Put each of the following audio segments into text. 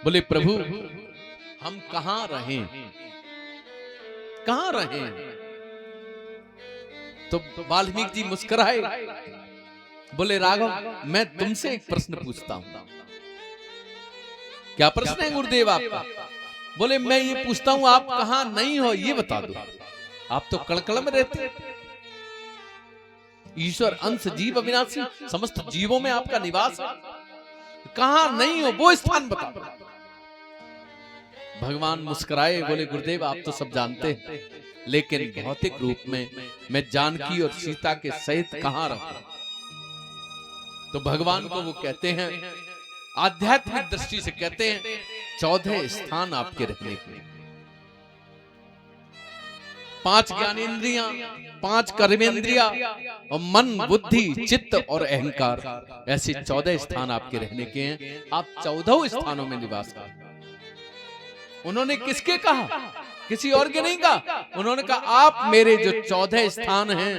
बोले प्रभु हम कहां रहें, कहां रहें? तो वाल्मीकि जी मुस्कुराए, बोले राघव मैं तुमसे एक प्रश्न पूछता हूं। क्या प्रश्न है गुरुदेव आपका? बोले मैं ये पूछता हूं आप कहां नहीं हो ये बता दो। आप तो कड़कड़ में रहते, ईश्वर अंश जीव अविनाशी, समस्त जीवों में आपका निवास है, कहां नहीं हो वो स्थान बता दो। भगवान मुस्कुराए, बोले गुरुदेव आप तो सब जानते हैं, लेकिन भौतिक रूप में मैं जानकी और सीता के सहित कहां रहूं? तो भगवान को वो कहते हैं, आध्यात्मिक दृष्टि से कहते हैं 14 स्थान आपके रहने के, 5 ज्ञानेंद्रियां, 5 कर्मेंद्रिया और मन बुद्धि चित्त और अहंकार, ऐसे 14 स्थान आपके रहने के हैं। आप 14 स्थानों में निवास करें। उन्होंने किसके कहा? किसी और के नहीं कहा। उन्होंने कहा आप मेरे जो 14 स्थान हैं,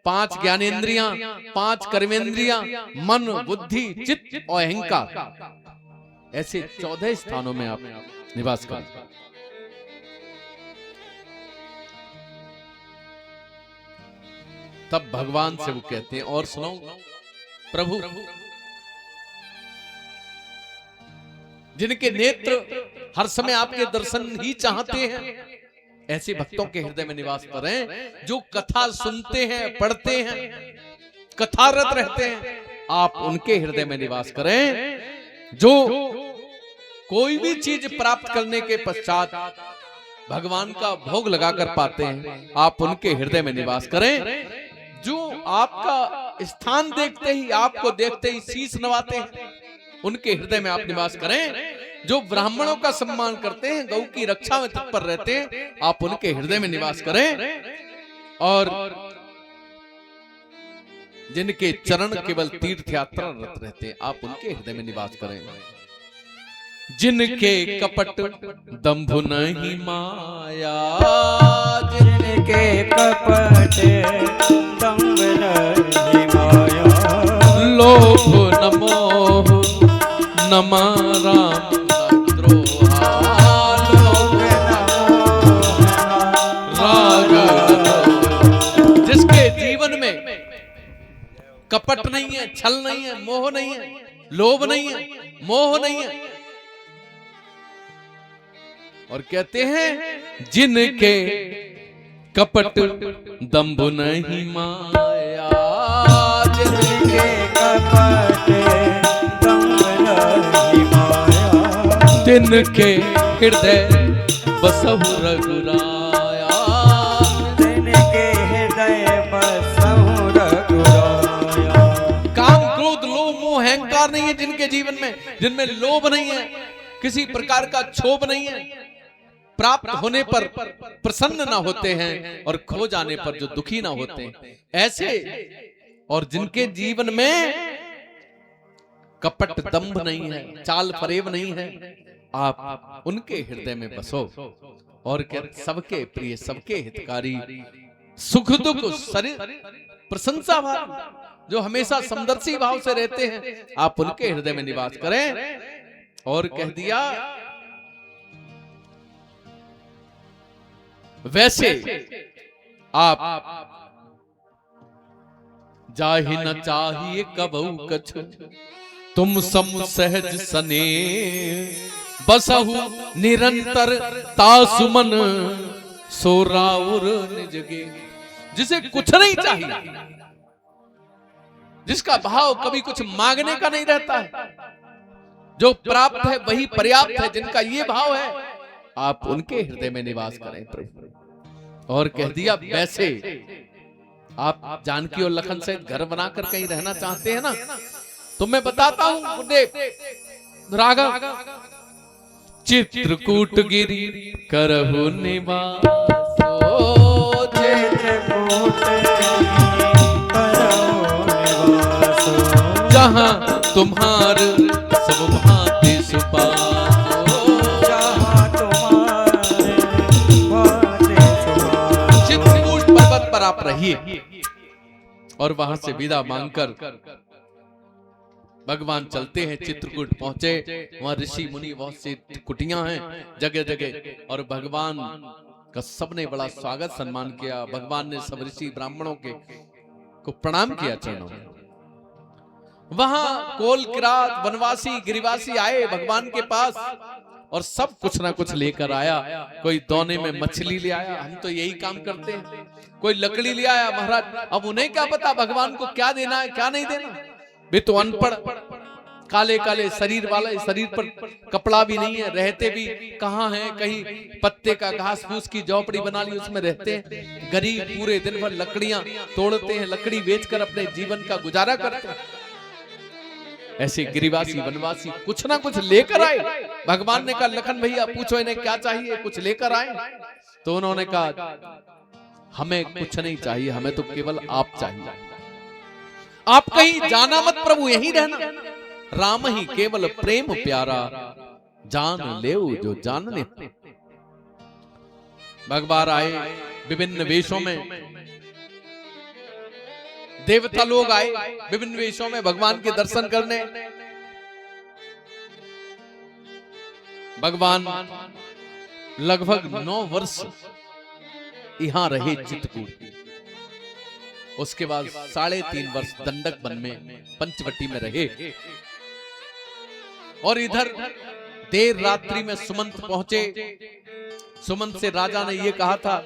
5 ज्ञानेंद्रियां, 5 कर्मेंद्रियां, मन बुद्धि चित्त और अहंकार, ऐसे 14 स्थानों में आप निवास करें। तब भगवान से वो कहते हैं और सुनो प्रभु, जिनके नेत्र हर समय आपके दर्शन ही चाहते हैं, ऐसे भक्तों के हृदय में निवास करें। जो कथा सुनते हैं, पढ़ते हैं, कथारत रहते हैं, आप उनके हृदय में निवास करें। जो कोई भी चीज प्राप्त करने के पश्चात भगवान का भोग लगाकर पाते हैं, आप उनके हृदय में निवास करें। जो आपका स्थान देखते ही, आपको देखते ही शीश नवाते हैं, उनके हृदय में आप निवास करें। जो ब्राह्मणों का सम्मान करते हैं, गौ की रक्षा में तत्पर रहते हैं, आप उनके हृदय में निवास करें। और जिनके चरण केवल तीर्थ यात्रा रत रहते हैं, आप उनके हृदय में निवास करें। जिनके कपट दंभ नहीं माया, जिनके कपट दंभ नहीं माया, लोभ न मोह न राम द्रोहा, लोभ राग। जिसके जीवन में कपट नहीं है, छल नहीं है, मोह नहीं है, लोभ नहीं है, मोह नहीं है, और कहते हैं जिनके कपट दंभ नहीं माया, जिनके कपट दंभ नहीं माया, जिनके हृदय बसहु रघुराया, जिनके हृदय बसहु रघुराया। काम क्रोध लोभ मोह अहंकार नहीं है जिनके जीवन में, जिनमें लोभ नहीं है, किसी प्रकार का क्षोभ नहीं है, प्राप्त होने पर प्रसन्न ना होते हैं और खो जाने पर जो दुखी ना होते हैं, ऐसे। और जिनके जीवन में कपट दंभ नहीं है, चाल फरेब नहीं है, आप उनके हृदय में बसो। और क्या सबके प्रिय, सबके हितकारी, सुख दुख शरीर प्रशंसा भाव, जो हमेशा समदर्शी भाव से रहते हैं, आप उनके हृदय में निवास करें। और कह दिया वैसे आप जाहि न चाहिए कबहु कछु, तुम सम सहज सने बसहु निरंतर तासुमन सोराउर निजगे। जिसे कुछ नहीं चाहिए, जिसका भाव कभी कुछ मांगने का नहीं रहता है, जो प्राप्त है वही पर्याप्त है, जिनका ये भाव है, आप उनके हृदय में निवास करें प्रभु। और कह दिया वैसे आप जानकी और लखन सहित घर बनाकर कहीं रहना चाहते हैं ना, तो मैं बताता हूं गुरुदेव राघव, चित्रकूट गिरी करहु निवास, चित्रकूट करहु निवास, जहां तुम्हार सब भांति सुपास, जहां तुम्हारे भांति सुपास। चित्रकूट पर्वत पर आप रहिए। और वहां से विदा मांगकर भगवान चलते हैं, चित्रकूट पहुंचे, वहां ऋषि मुनि बहुत सी कुटियां हैं जगह जगह, और भगवान का सबने बड़ा स्वागत सम्मान किया। भगवान ने सब ऋषि ब्राह्मणों के को प्रणाम किया चरणों में। वहां कोल किरात वनवासी गिरिवासी आए भगवान के पास, और सब कुछ ना कुछ लेकर आया। कोई दोने में मछली ले आया, हम तो यही काम करते हैं। कोई लकड़ी ले आया। महाराज अब उन्हें क्या पता भगवान को क्या देना है क्या नहीं देना, वे तो अनपढ़, काले काले शरीर वाले, शरीर पर कपड़ा भी नहीं है, रहते भी कहाँ हैं, कहीं पत्ते का घास फूस की झोपड़ी बना ली उसमें रहते हैं। गरीब पूरे दिन भर लकड़ियां तोड़ते हैं, लकड़ी बेचकर अपने जीवन का गुजारा करते हैं। ऐसे गिरिवासी वनवासी कुछ ना कुछ लेकर आए। भगवान ने कहा लखन भैया पूछो इन्हें क्या चाहिए, कुछ लेकर आए। तो उन्होंने कहा हमें कुछ नहीं चाहिए, हमें तो केवल आप चाहिए। आप कहीं जाना मत प्रभु, यहीं रहना। राम ही केवल प्रेम प्यारा, जान लेऊ जो जानने। भगवान आए विभिन्न वेशों में, देवता लोग आए विभिन्न वेशों में भगवान के दर्शन करने। भगवान लगभग 9 वर्ष यहां रहे चित्रकूट। उसके बाद 3.5 वर्ष दंडक वन में पंचवटी में रहे। और इधर देर रात्रि में सुमंत पहुंचे। सुमंत से राजा ने यह कहा था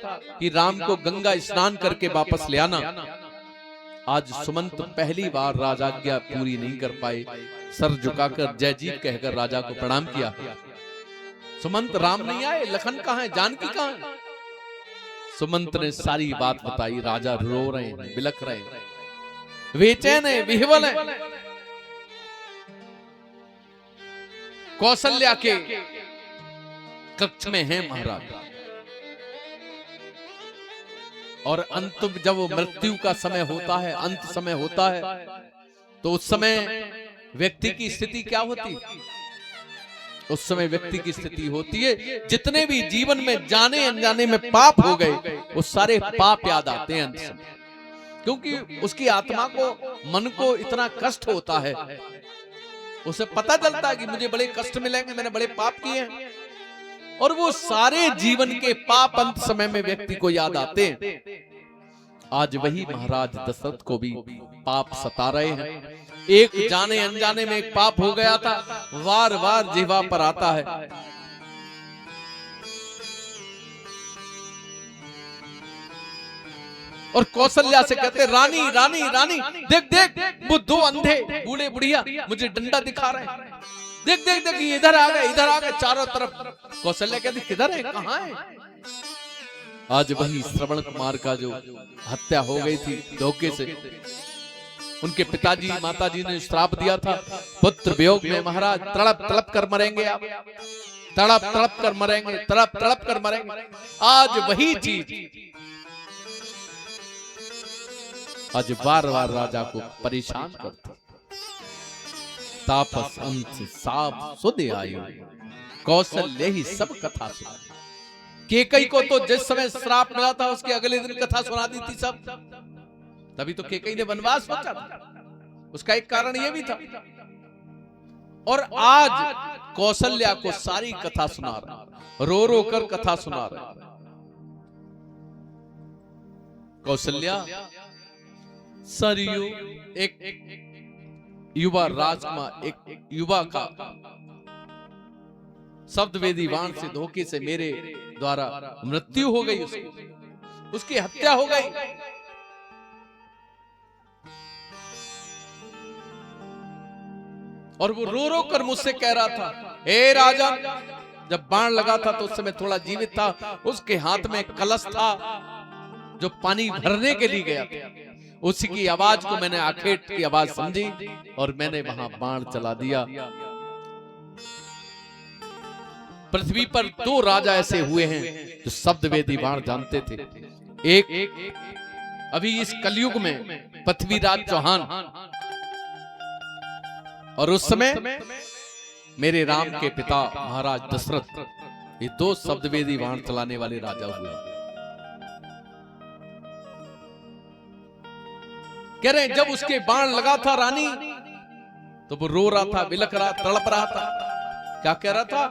कि राम को गंगा स्नान करके वापस ले आना। आज सुमंत पहली बार राजाज्ञा पूरी नहीं कर पाए। सर झुकाकर जय जीत कहकर राजा को प्रणाम किया। सुमंत राम नहीं आए, लखन कहां है, जानकी कहां है? सुमंत ने सारी बात बताई। राजा रो रहे हैं, बिलख रहे हैं, बेचैन है, विह्वल है। कौशल्या के कक्ष में है महाराज। और अंत जब मृत्यु का समय होता है, अंत समय होता है, तो उस समय व्यक्ति की स्थिति क्या होती? उस समय व्यक्ति की स्थिति होती है जितने भी जीवन में जाने अनजाने में पाप हो गए, वो सारे पाप याद आते हैं अंत समय। क्योंकि उसकी आत्मा को, मन को इतना कष्ट होता है, उसे पता चलता है कि मुझे बड़े कष्ट मिलेंगे, मैंने बड़े पाप किए हैं। और वो सारे जीवन के पाप अंत समय में व्यक्ति को याद आते हैं। आज वही महाराज दशरथ को भी पाप सता रहे हैं। एक जाने अनजाने में एक पाप हो गया था, वार वार जिह्वा पर आता है। और कौशल्या से कहते रानी रानी रानी देख देख, वो 2 अंधे बूढ़े बुढ़िया मुझे डंडा दिखा रहे हैं। देख देख देख, इधर आ गए, इधर आ गए चारों तरफ। कौशल्या कहती किधर है, कहां है? आज वही श्रवण कुमार का जो हत्या हो गई थी धोखे से, उनके पिताजी माताजी ने श्राप दिया था, पुत्र वियोग में महाराज तड़प तड़प कर मरेंगे आप, तड़प तड़प कर मरेंगे, तड़प तड़प कर मरेंगे। आज वही चीज आज बार बार राजा को परेशान करता। तापस अंत साप सुधे आयु, कौशल्य ही सब कथा सुना। केकई को तो जिस समय श्राप मिला था उसके अगले दिन कथा सुना दी थी सब। तभी तो केकई ने वनवास सोचा था। उसका एक कारण यह भी था। और आज कौशल्या को सारी कथा सुना रहा, रो रो कर कथा सुना रहा। कौशल्या सरयू एक युवा राजकुमार, एक युवा का शब्द वेदी बाण से धोखे से मेरे द्वारा मृत्यु हो गई, उसकी हत्या हो गई। और वो रो रो कर मुझसे कह रहा था, हे राजा, जब बाण लगा था तो उस समय थोड़ा जीवित था, उसके हाथ में कलश था जो पानी भरने के लिए गया था। उसी की आवाज को मैंने आखेट की आवाज समझी और मैंने वहां बाण चला दिया। पृथ्वी पर 2 राजा ऐसे हुए हैं जो शब्द वेदी बाण जानते थे। एक अभी इस कलयुग में पृथ्वीराज चौहान, और उस समय मेरे राम के पिता महाराज दशरथ, ये 2 शब्द वेदी बाण चलाने वाले राजा हुए। कह रहे जब उसके बाण लगा था रानी, तो वो रो रहा था, बिलख रहा, तड़प रहा था। क्या कह रहा था?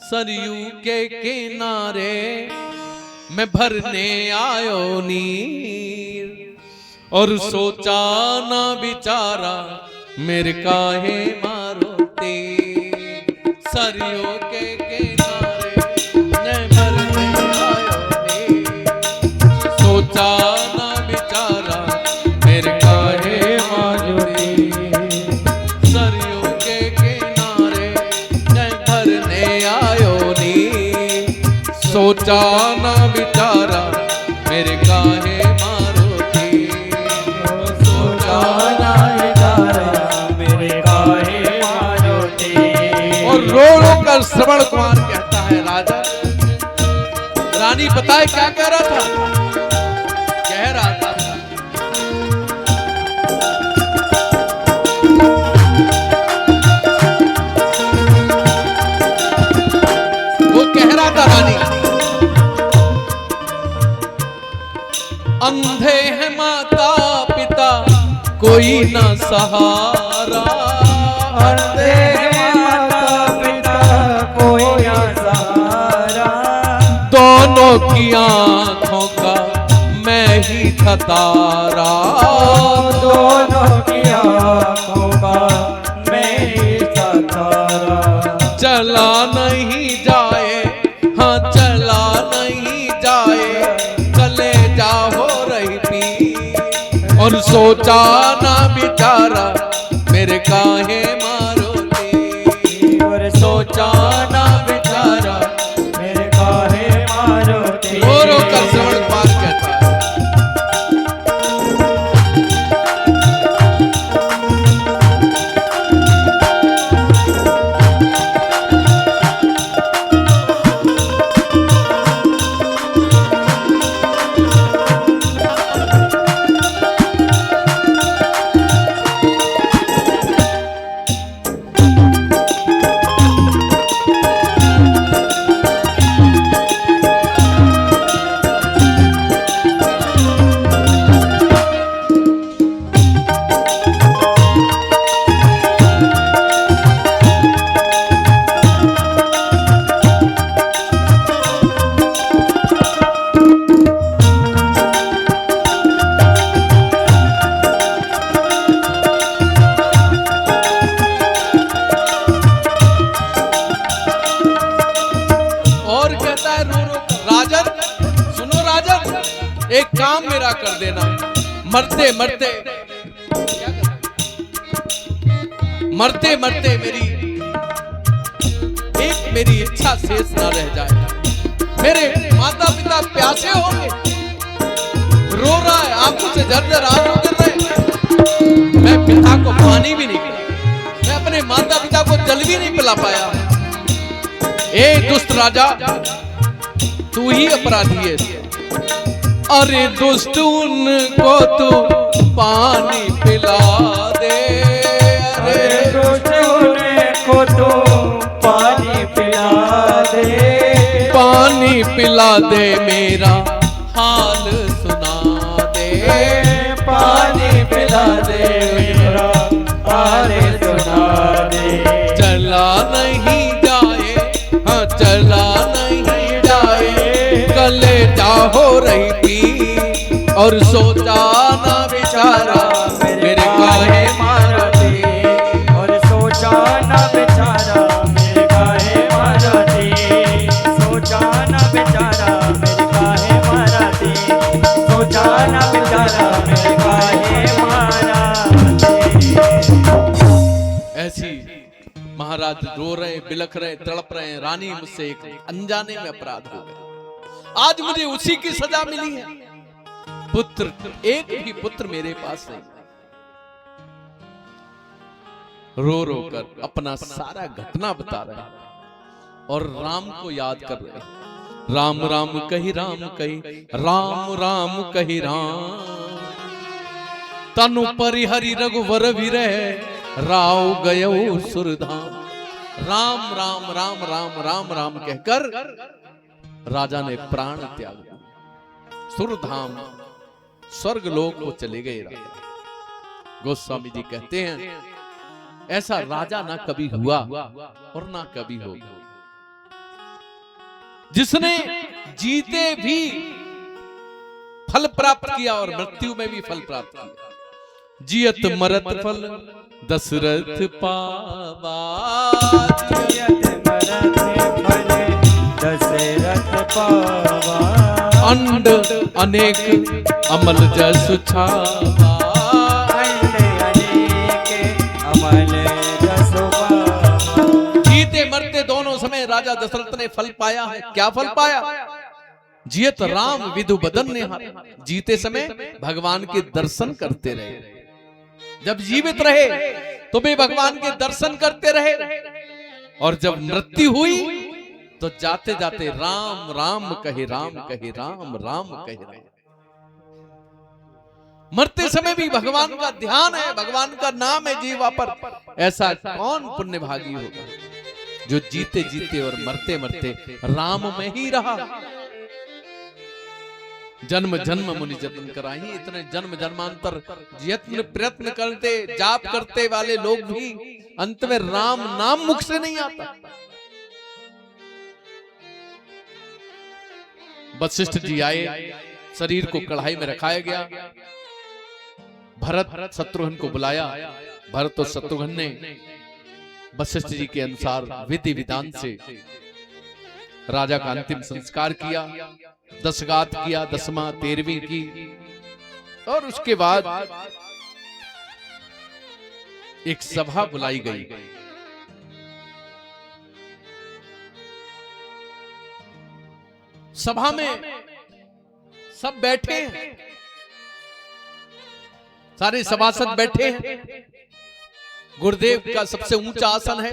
सरयू के किनारे मैं भरने आयो नीर, और सोचा ना बिचारा मेरे काहे मारो तीर। सरयू के किनारे मैं भरने आयो नीर, सोचा ना बिचारा मेरे काहे मारो तीर। सरयू के किनारे मैं भरने आयो नीर, सोचा ना बिचारा मेरे काहे मारो तीर। सोचा ना बिचारा मेरे काहे मारो तीर। और रो रो कर श्रवण कुमार कहता है, राजा रानी बताए क्या कह रहा था? कह रहा था वो कह रहा था, रानी अंधे हैं माता पिता कोई ना सहारा, अंधे हैं माता पिता कोई ना सहारा, दोनों की आंखों का मैं ही था तारा। दोनों की आंखों का मैं ही था तारा। चला नहीं जाए, हाँ चला नहीं जाए, कलेजा हो रही पी, और सोचा ना बिचारा मेरे काहे मारो तीर। और सोचा ना बेचारा मेरे काहे मारो तीर। रो रो कर श्रवण कुमार कहता है, और कहता है रो रो कर, राजन सुनो राजन, एक काम मेरा कर देना, मरते मरते क्या करना? मरते मरते मेरी इच्छा शेष ना रह जाए। मेरे माता पिता प्यासे होंगे, रो रहा है, आंखों से झरझर आंसू गिर रहे हैं, मैं पिता को पानी भी नहीं पिला, मैं अपने माता पिता को जल भी नहीं पिला पाया। ए दुष्ट राजा, तू ही अपराधी है। अरे दुष्ट उनको तू पानी पिला दे, अरे दुष्ट उनको तू पानी पिला दे। पानी पिला दे मेरा हाल सुना दे। पानी पिला दे मेरा हाल सुना दे। चला नहीं जाए, हाँ चला नहीं जाए, कलेजा हो रही पी, और सोचा ना बेचारा मेरे काहे मारो तीर। और सोचा ना बेचारा मेरे काहे मारा तीर। सोचा ना बेचारा मेरे काहे मारा तीर। सोचा ना बेचारा मेरे काहे मारा तीर। ऐसी महाराज रो रहे, बिलख रहे, तड़प रहे हैं, रानी मुझसे एक अनजाने में अपराध हो गया, आज मुझे उसी की सजा मिली है। पुत्र, एक भी पुत्र मेरे पास नहीं। रो रो कर अपना सारा घटना बता रहे हैं और राम को याद कर रहे हैं। राम राम कही राम कही, राम राम कही राम, तनु परिहरि रघुवर विरह, राव गयो सुरधाम। राम राम राम राम राम राम कहकर राजा ने प्राण त्याग दिया, सुरधाम स्वर्ग लोक को चले गए राजा। गोस्वामी जी कहते हैं ऐसा राजा ना कभी हुआ और ना कभी होगा, जिसने जीते भी फल प्राप्त किया और मृत्यु में भी फल प्राप्त किया। जियत मरत फल दशरथ पावा, जियत मरत फल दशरथ पावा, अंड अनेक अमल जस छावा, अंड अनेक अमल जस पावा। जीते मरते दोनों समय राजा दशरथ ने फल पाया है। क्या फल पाया? जियत राम विधु बदन ने हार, जीते समय भगवान के दर्शन करते रहे। जब जीवित रहे तो वे भगवान के दर्शन करते रहे, और जब मृत्यु हुई तो जाते जाते राम राम कहे, राम कहे, राम राम कहे रहे। मरते समय भी भगवान का ध्यान है, भगवान का नाम है जीवा पर। ऐसा कौन पुण्य भागी होगा जो जीते जीते और मरते मरते राम में ही रहा। जन्म जन्म मुनि जतन कराई, इतने जन्म जन्मांतर यत्न प्रयत्न करते जाप करते वाले लोग भी अंत में राम नाम मुख से नहीं आता। वशिष्ठ जी आए, शरीर को कढ़ाई में रखाया गया। भरत शत्रुघ्न को बुलाया। भरत और शत्रुघ्न ने वशिष्ठ जी के अनुसार विधि विधान से राजा का अंतिम संस्कार किया, दशगात किया, 10वां 13वीं की, और उसके बाद एक सभा बुलाई गई। सभा में सब बैठे हैं, सारे सभासद बैठे हैं। गुरुदेव का सबसे ऊंचा आसन है,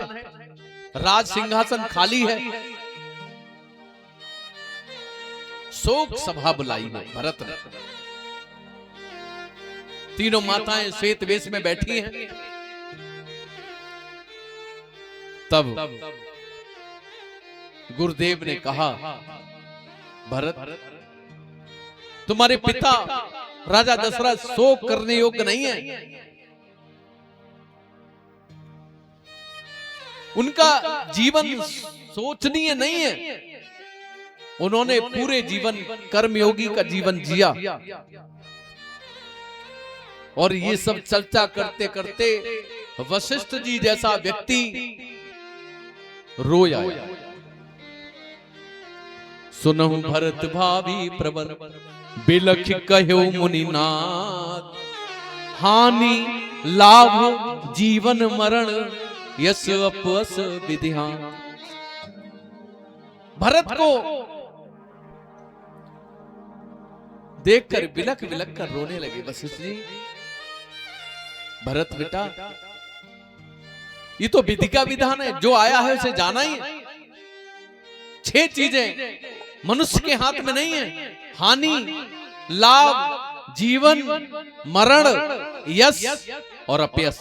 राज सिंहासन खाली है। शोक सभा बुलाई है भरत ने। तीनों माताएं श्वेत वेश में बैठी हैं। तब गुरुदेव ने कहा, भरत, तुम्हारे पिता राजा दशरथ शोक करने योग्य नहीं है। उनका जीवन सोचनीय नहीं है। उन्होंने पूरे जीवन कर्मयोगी का जीवन जिया, और ये सब चर्चा करते करते वशिष्ठ जी जैसा व्यक्ति रोया। सुनहु भरत भावी प्रबर, बिलख कहो मुनिनाथ, हानि लाभ जीवन मरण, यश अपवस विधिहान। भरत को देखकर बिलख बिलख कर रोने लगे वशिष्ठ जी। भरत बेटा, ये तो विधि का विधान है, जो आया है उसे जाना ही है। 6 चीजें मनुष्य के हाथ में नहीं है, हानि, लाभ, जीवन, मरण, यश और अपयश।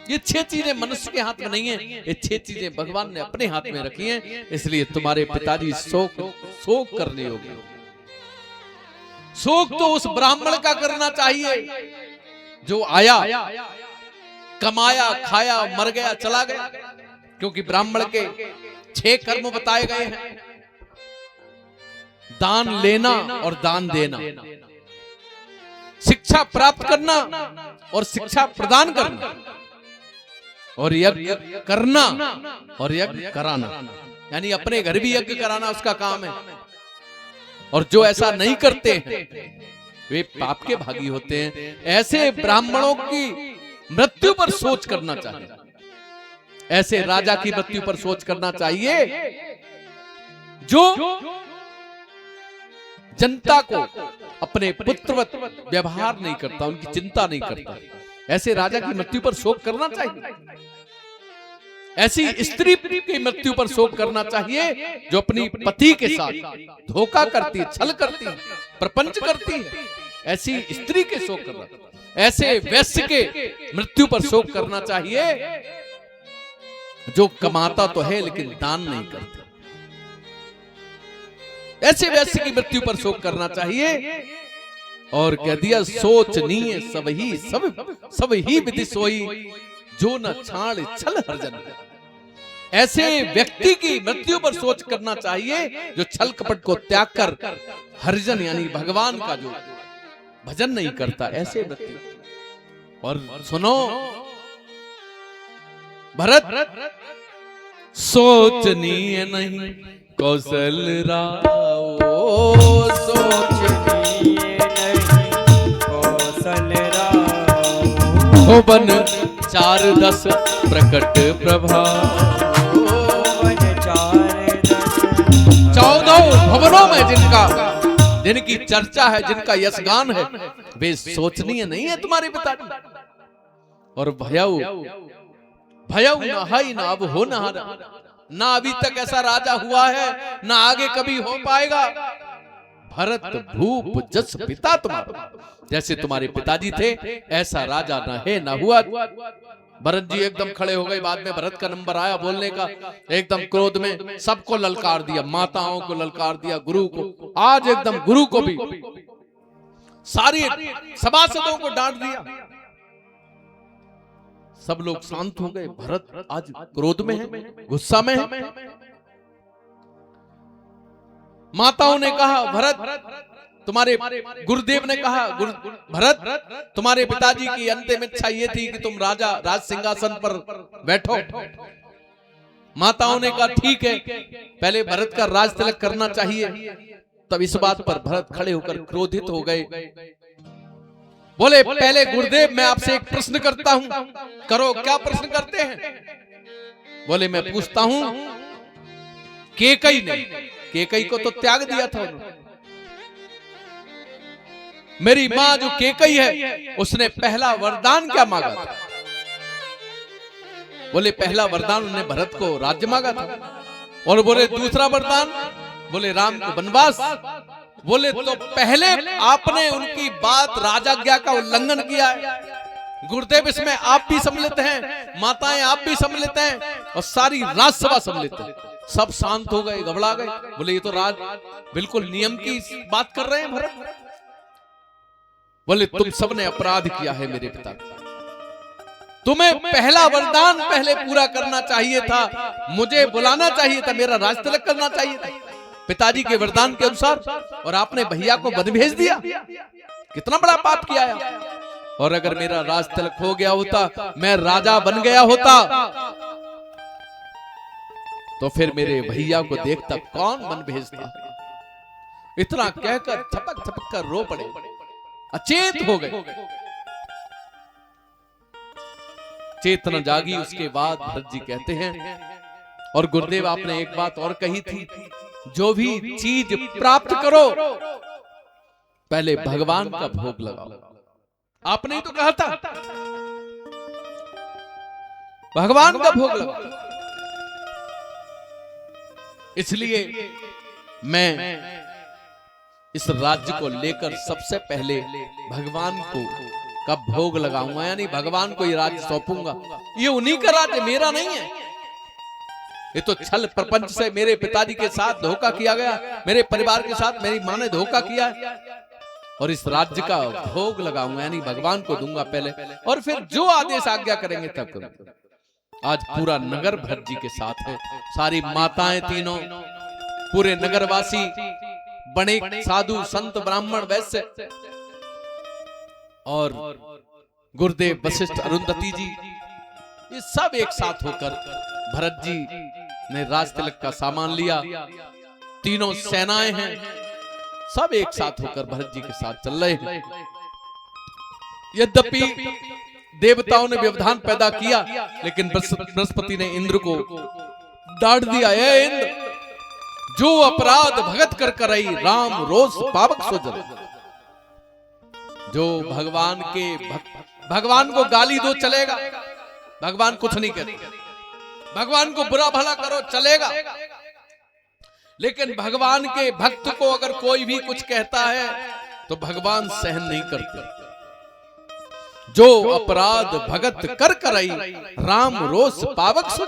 ये 6 चीजें मनुष्य के हाथ में नहीं है, ये 6 चीजें भगवान ने अपने हाथ में रखी हैं। इसलिए तुम्हारे पिताजी शोक करने योग्य। शोक तो उस ब्राह्मण का करना चाहिए जो आया, कमाया, खाया, मर गया, चला गया। क्योंकि ब्राह्मण के 6 कर्म बताए गए हैं, दान लेना और दान देना, शिक्षा प्राप्त करना और शिक्षा प्रदान करना, और यज्ञ करना और यज्ञ कराना। यानी अपने घर भी यज्ञ कराना उसका काम है। और जो ऐसा नहीं करते हैं वे पाप के भागी होते हैं। ऐसे ब्राह्मणों की मृत्यु पर सोच करना चाहिए, ऐसे राजा की मृत्यु पर सोच करना चाहिए जो जनता को अपने पुत्रवत व्यवहार नहीं करता, उनकी चिंता नहीं करता। ऐसे राजा की मृत्यु पर शोक करना चाहिए। ऐसी स्त्री की मृत्यु पर शोक करना चाहिए जो अपनी पति के साथ धोखा करती है, छल करती है, प्रपंच करती है। ऐसी स्त्री के शोक करना, ऐसे वैश्य के मृत्यु पर शोक करना चाहिए जो कमाता तो है लेकिन दान नहीं करता। ऐसे वैश्य की मृत्यु पर शोक करना चाहिए और कह दिया सोचनीय सब ही विधि सोई, जो न छाड़ छल हरजन। ऐसे व्यक्ति की मृत्यु पर सोच करना चाहिए जो छल कपट को त्याग कर हरिजन यानी भगवान का जो भजन नहीं करता, ऐसे व्यक्ति। और सुनो भरत, सोचनीय नहीं कौशल राव, सोचनीय नहीं कौशल राव, हो बन 4-10 प्रकट प्रभाव। 14 भवनों में जिनकी चर्चा है, जिनका यशगान है, वे सोचनीय नहीं है तुम्हारे पिताजी। और भयऊ नहाई ना अब हो नहारा, ना अभी तक ऐसा राजा हुआ है, ना आगे कभी हो पाएगा। भरत भूप जस पिता तुम्हारा, जैसे तुम्हारे पिताजी थे ऐसा राजा ना है ना हुआ। भरत जी एकदम खड़े हो गए। बाद में भरत का नंबर आया बोलने का, एकदम क्रोध में सबको ललकार दिया, माताओं को ललकार दिया, गुरु को, आज एकदम गुरु को भी, सारी सभासदों को डांट दिया। सब लोग शांत हो गए। भरत आज क्रोध में है, गुस्सा में है। माताओं ने कहा भरत, तुम्हारे गुरुदेव ने कहा भरत, तुम्हारे पिताजी की अंतिम इच्छा ये थी कि तुम राज सिंहासन पर बैठो। माताओं ने कहा ठीक है, पहले भरत का राज तिलक करना चाहिए। तब इस बात पर भरत खड़े होकर क्रोधित हो गए। बोले पहले गुरुदेव मैं आपसे एक प्रश्न करता हूं। करो, क्या प्रश्न करते हैं? बोले मैं पूछता हूं, केकई को तो त्याग दिया था उन्होंने। मेरी मां जो केकई है उसने पहला वरदान क्या मांगा था? बोले पहला वरदान उन्होंने भरत को राज्य मांगा था। और बोले दूसरा वरदान, बोले राम को वनवास। बोले तो पहले आपने उनकी बात राजाज्ञा का उल्लंघन किया है। गुरुदेव इसमें आप भी सम्मिलित हैं, माताएं आप भी सम्मिलित हैं, और सारी राज्यसभा सम्मिलित है। सब शांत हो गए, घबरा गए। बोले ये तो राज बिल्कुल नियम की बात कर रहे हैं भरत। बोले तुम सबने अपराध किया है मेरे पिता, तुम्हें पहला वरदान पहले पूरा करना चाहिए था, मुझे बुलाना चाहिए था, मेरा राज तिलक करना चाहिए था पिताजी के वरदान के अनुसार, और आपने भैया को वन भेज दिया। कितना बड़ा पाप किया है। और अगर मेरा राज तिलक हो गया होता, मैं राजा बन गया होता, तो फिर मेरे भैया को देखता कौन वन भेजता। इतना कहकर थपक थपक कर रो पड़े, अचेत हो गए। चेतना जागी। उसके बाद भरत जी कहते हैं, और गुरुदेव आपने एक बात और कही थी, जो भी चीज प्राप्त करो पहले भगवान का भोग लगाओ। आपने ही तो कहा था भगवान का भोग लगाओ। इसलिए मैं इस राज्य को लेकर सबसे पहले भगवान को का भोग लगाऊंगा, यानी भगवान को ये राज्य सौंपूंगा। ये उन्हीं का राज्य, मेरा नहीं है। ये तो छल प्रपंच से मेरे पिताजी के साथ धोखा किया गया, मेरे परिवार के साथ मेरी मां ने धोखा किया, और इस राज्य का भोग लगाऊंगा, यानी भगवान को दूंगा पहले, और फिर जो आदेश आज्ञा करेंगे तब करूंगा। आज पूरा नगर भरत जी के साथ है, सारी माताएं तीनों, पूरे नगरवासी, बड़े साधु संत ब्राह्मण वैश्य, और गुरुदेव वशिष्ठ अरुंधति जी, ये सब एक साथ होकर भरत जी ने राज तिलक का सामान लिया। तीनों सेनाएं हैं, सब एक साथ होकर भरत जी के साथ चल रहे हैं। यद्यपि देवताओं ने व्यवधान पैदा किया, लेकिन बृहस्पति ने इंद्र को डांट दिया, ए इंद्र, जो अपराध भगत कर करई, राम रोज पावक सो जल। जो भगवान को गाली दो चलेगा, भगवान कुछ नहीं कहते, भगवान को बुरा भला करो चलेगा, लेकिन भगवान के भक्त को अगर कोई भी कुछ कहता है तो भगवान सहन नहीं करते। जो अपराध भगत कर करई, राम रोष पावक सो।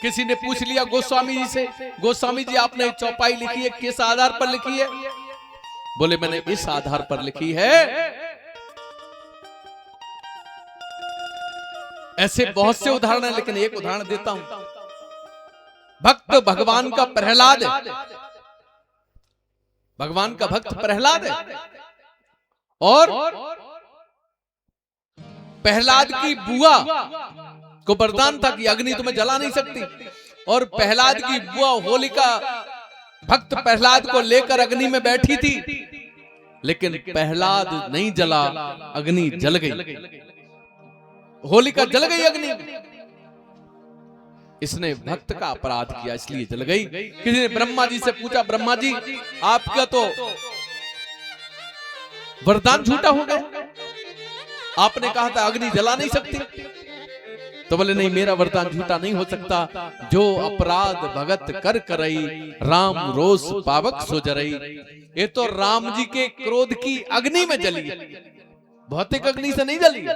किसी ने पूछ लिया गोस्वामी जी से, गोस्वामी जी आपने चौपाई लिखी है, किस आधार पर लिखी है? बोले मैंने इस आधार पर लिखी है। ऐसे बहुत से उदाहरण हैं, लेकिन एक उदाहरण देता हूं। भक्त भगवान का प्रहलाद है, भगवान का भक्त प्रहलाद है, और प्रहलाद की बुआ को वरदान था कि अग्नि तुम्हें जला नहीं सकती, और प्रहलाद की बुआ होलिका भक्त प्रहलाद को लेकर अग्नि में बैठी थी, लेकिन प्रहलाद नहीं जला, अग्नि जल गई, होलिका जल गई अग्नि। इसने भक्त का अपराध किया इसलिए जल गई। किसी ने ब्रह्मा जी से पूछा, ब्रह्मा जी आपका तो वरदान झूठा हो गया, आपने कहा था अग्नि जला नहीं सकती। तो बोले नहीं, मेरा वरदान झूठा नहीं हो सकता। जो अपराध भगत कर करई, राम रोष पावक सो जरई। ये तो राम जी के क्रोध की अग्नि में जली, भौतिक अग्नि से नहीं जली।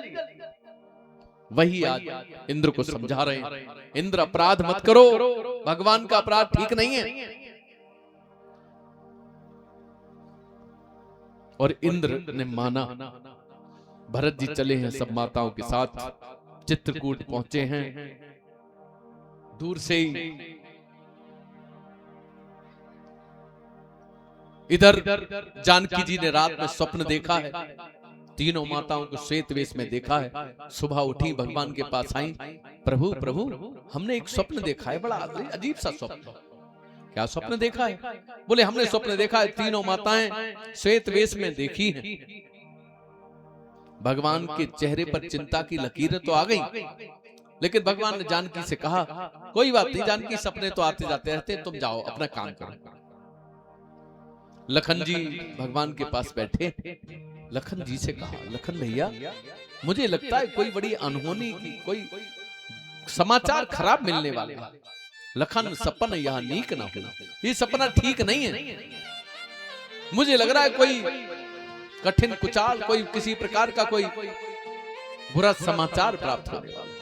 वही आज इंद्र को समझा रहे हैं, इंद्र अपराध मत करो, भगवान का अपराध ठीक नहीं है। और इंद्र ने माना। भरत जी चले हैं सब माताओं के साथ, चित्रकूट पहुंचे हैं। दूर से ही इधर जानकी जी ने रात में स्वप्न देखा है, तीनों माताओं को श्वेत वेश में देखा है। सुबह उठी, भगवान के पास आई, प्रभु प्रभु हमने एक स्वप्न देखा है, बड़ा अजीब सा स्वप्न। क्या स्वप्न देखा है? बोले हमने स्वप्न देखा है, तीनों माताएं श्वेत वेश में देखी हैं। भगवान के चेहरे पर चिंता की लकीरें तो आ गई, लेकिन भगवान ने जानकी से कहा कोई बात नहीं जानकी, सपने तो आते जाते रहते, तुम जाओ अपना काम करो। लखन जी भगवान के पास बैठे, लखन जी से कहा, लखन भैया मुझे लगता है कोई बड़ी अनहोनी की, कोई समाचार खराब मिलने वाले। लखन सपन यह नीक ना हो, ये सपना ठीक नहीं है, मुझे लग रहा है कोई कठिन कुचाल, कोई किसी प्रकार का कोई बुरा समाचार प्राप्त होने वाला।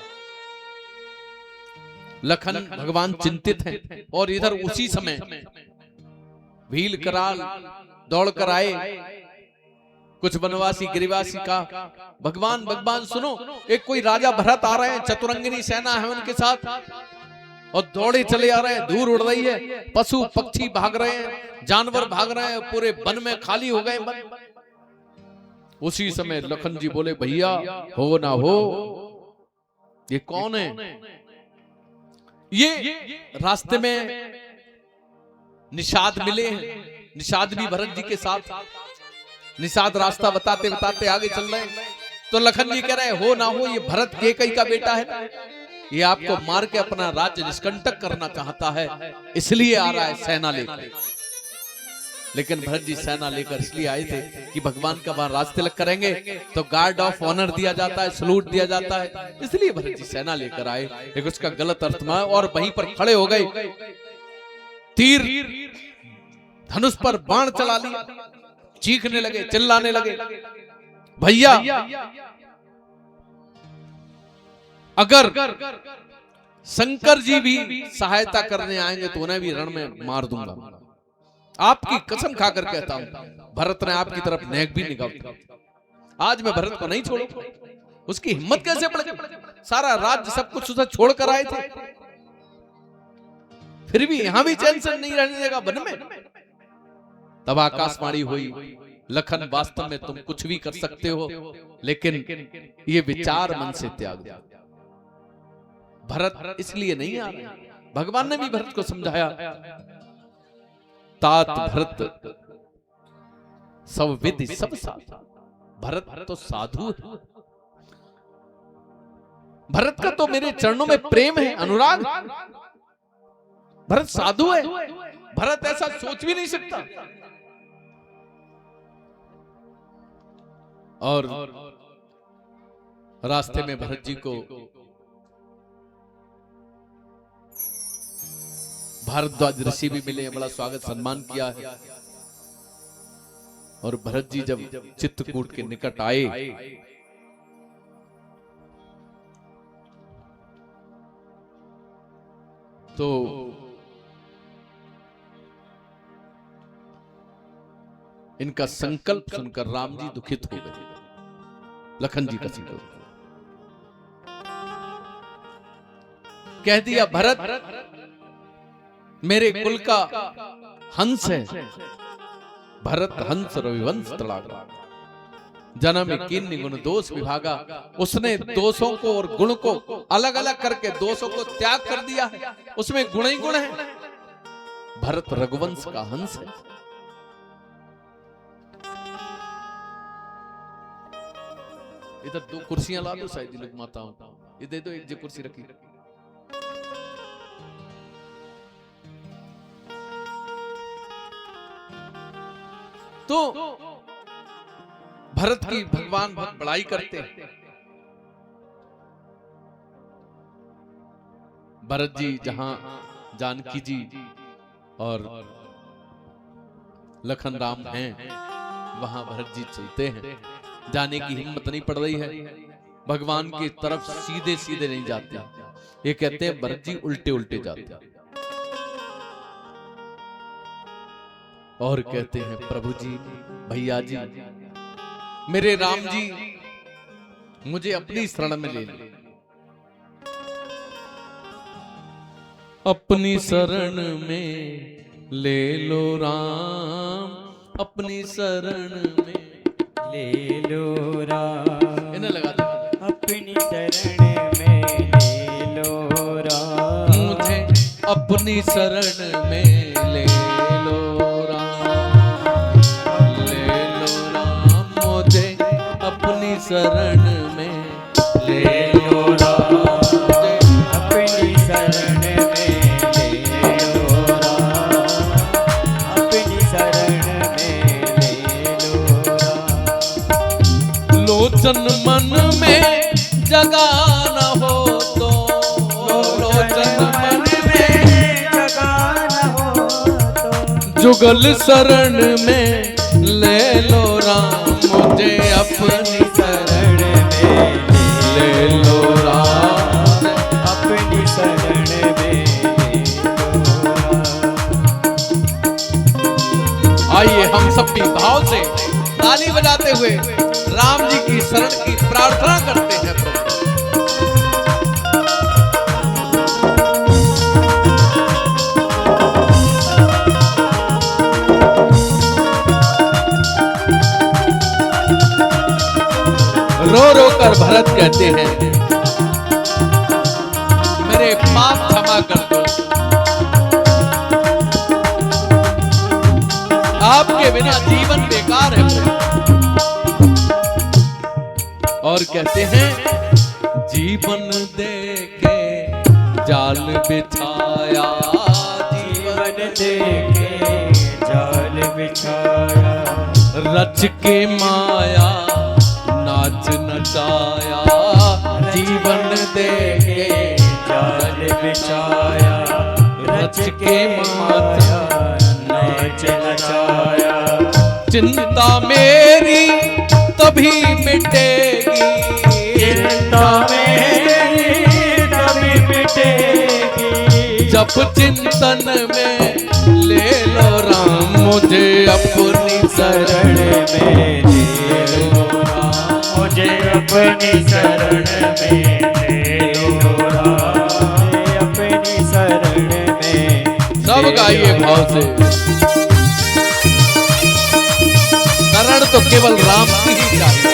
लखन भगवान चिंतित हैं, और इधर उसी समय भील कराल दौड़ कर आए, कुछ वनवासी गिरिवासी का, भगवान भगवान सुनो, एक कोई राजा भरत आ रहे हैं, चतुरंगिनी सेना है उनके साथ, और दौड़े चले आ रहे हैं, धूल उड़ रही है, पशु पक्षी भाग रहे हैं, जानवर भाग रहे हैं, पूरे वन में खाली हो गए वन। उसी समय लखन जी बोले भैया हो ना हो, ये कौन है? ये रास्ते में निषाद मिले हैं, निषाद भी भरत जी के साथ, निषाद रास्ता बताते बताते आगे चल रहे हैं। तो लखन जी कह रहे हो ना हो, ये भरत केकई का बेटा है, ये आपको मार के अपना राज्य निष्कंटक करना चाहता है, इसलिए आ रहा है सेना लेकर। लेकिन भरत जी सेना लेकर इसलिए आए थे कि भगवान का वहां रास्ते तिलक करेंगे तो गार्ड ऑफ ऑनर दिया जाता है, सलूट दिया जाता है, इसलिए भरत जी सेना लेकर आए। लेकिन उसका गलत अर्थ में, और वहीं पर खड़े हो गए, तीर धनुष पर बाण चला लिया, चीखने लगे, चिल्लाने लगे, भैया अगर शंकर जी भी सहायता करने आएंगे तो उन्हें भी रण में मार दूंगा, आपकी कसम खाकर कहता हूं। भरत ने आपकी तरफ नेक भी निकाला, आज मैं भरत को नहीं छोड़ूंगा। उसकी हिम्मत कैसे बढ़ गई, सारा राज्य सब कुछ उसे छोड़कर आए थे, फिर भी यहां भी चैन से नहीं रहने देगा वन में। तब आकाशवाणी हुई, लखन वास्तव में तुम कुछ भी कर सकते हो, लेकिन ये विचार मन से त्याग दो। भरत इसलिए नहीं आ रहे, भगवान ने भी भरत को समझाया, तात भरत सब विधि सब साथ, भरत तो साधु है, भरत का तो मेरे चरणों में प्रेम है, अनुराग, भरत साधु है, भरत ऐसा सोच भी नहीं सकता। और रास्ते में भरत जी को भारद्वाज ऋषि भी मिले, बड़ा स्वागत सम्मान किया है। और भरत जी जब चित्रकूट के निकट आए तो इनका संकल्प सुनकर राम जी दुखित हो गए। लखन जी का संकल्प कह दिया, भरत मेरे कुल का हंस है, भरत हंस रविवंश तड़ागा, जन्म कीन्य गुण दोष विभागा। उसने दोषों को और गुण को अलग अलग करके दोषों को त्याग कर दिया है, उसमें गुण ही गुण है। भरत रघुवंश का हंस है। इधर 2 कुर्सियां ला दो शायद लोग माताओं, ये दे दो, एक जो कुर्सी रखी। तो भरत की भगवान बहुत बड़ाई करते हैं। भरत जी जहां जानकी जी और लखन राम हैं, वहां भरत जी चलते हैं। जाने की हिम्मत नहीं पड़ रही है, भगवान की तरफ सीधे सीधे नहीं जाते। ये कहते हैं भरत जी उल्टे उल्टे जाते हैं और कहते हैं, प्रभु जी, भैया जी, मेरे राम जी मुझे अपनी शरण में ले लो, अपनी शरण में ले लो राम, अपनी शरण में ले लो राम, इन्हें लगा दो, अपनी शरण में ले लो राम, मुझे अपनी शरण में ले लो राम, ले लो राम, मुझे अपनी शरण में ले लो राम, अपनी शरण में ले लो राम, अपनी शरण में ले लो राम। लोचन मन में जगा न हो तो, लोचन मन में जगा न हो तो, जुगल शरण में ले लो राम, मुझे अपनी शरण में ले लो राम, अपनी शरण में ले लो राम। आइए हम सब भी भाव से ताली बजाते हुए राम जी की शरण की प्रार्थना करते हैं। प्रभु रो रो कर भरत कहते हैं, मेरे पाप क्षमा कर दो, आपके बिना जीवन बेकार है। और कहते हैं, जीवन दे के जाल बिछाया, जीवन दे के जाल बिछाया, रच के माया नाच नचाया, जीवन दे के जाल बिछाया, रच के माया नाच नचाया। चिंता मेरी तभी मिटेगी, चिंता मेरी तभी मिटेगी, जब चिंतन में ले लो राम, मुझे अपनी शरण में ले लो राम, मुझे अपनी शरण में ले लो राम, अपनी शरण में। सब गाइए भाव से। शरण तो केवल राम की ही चाहिए।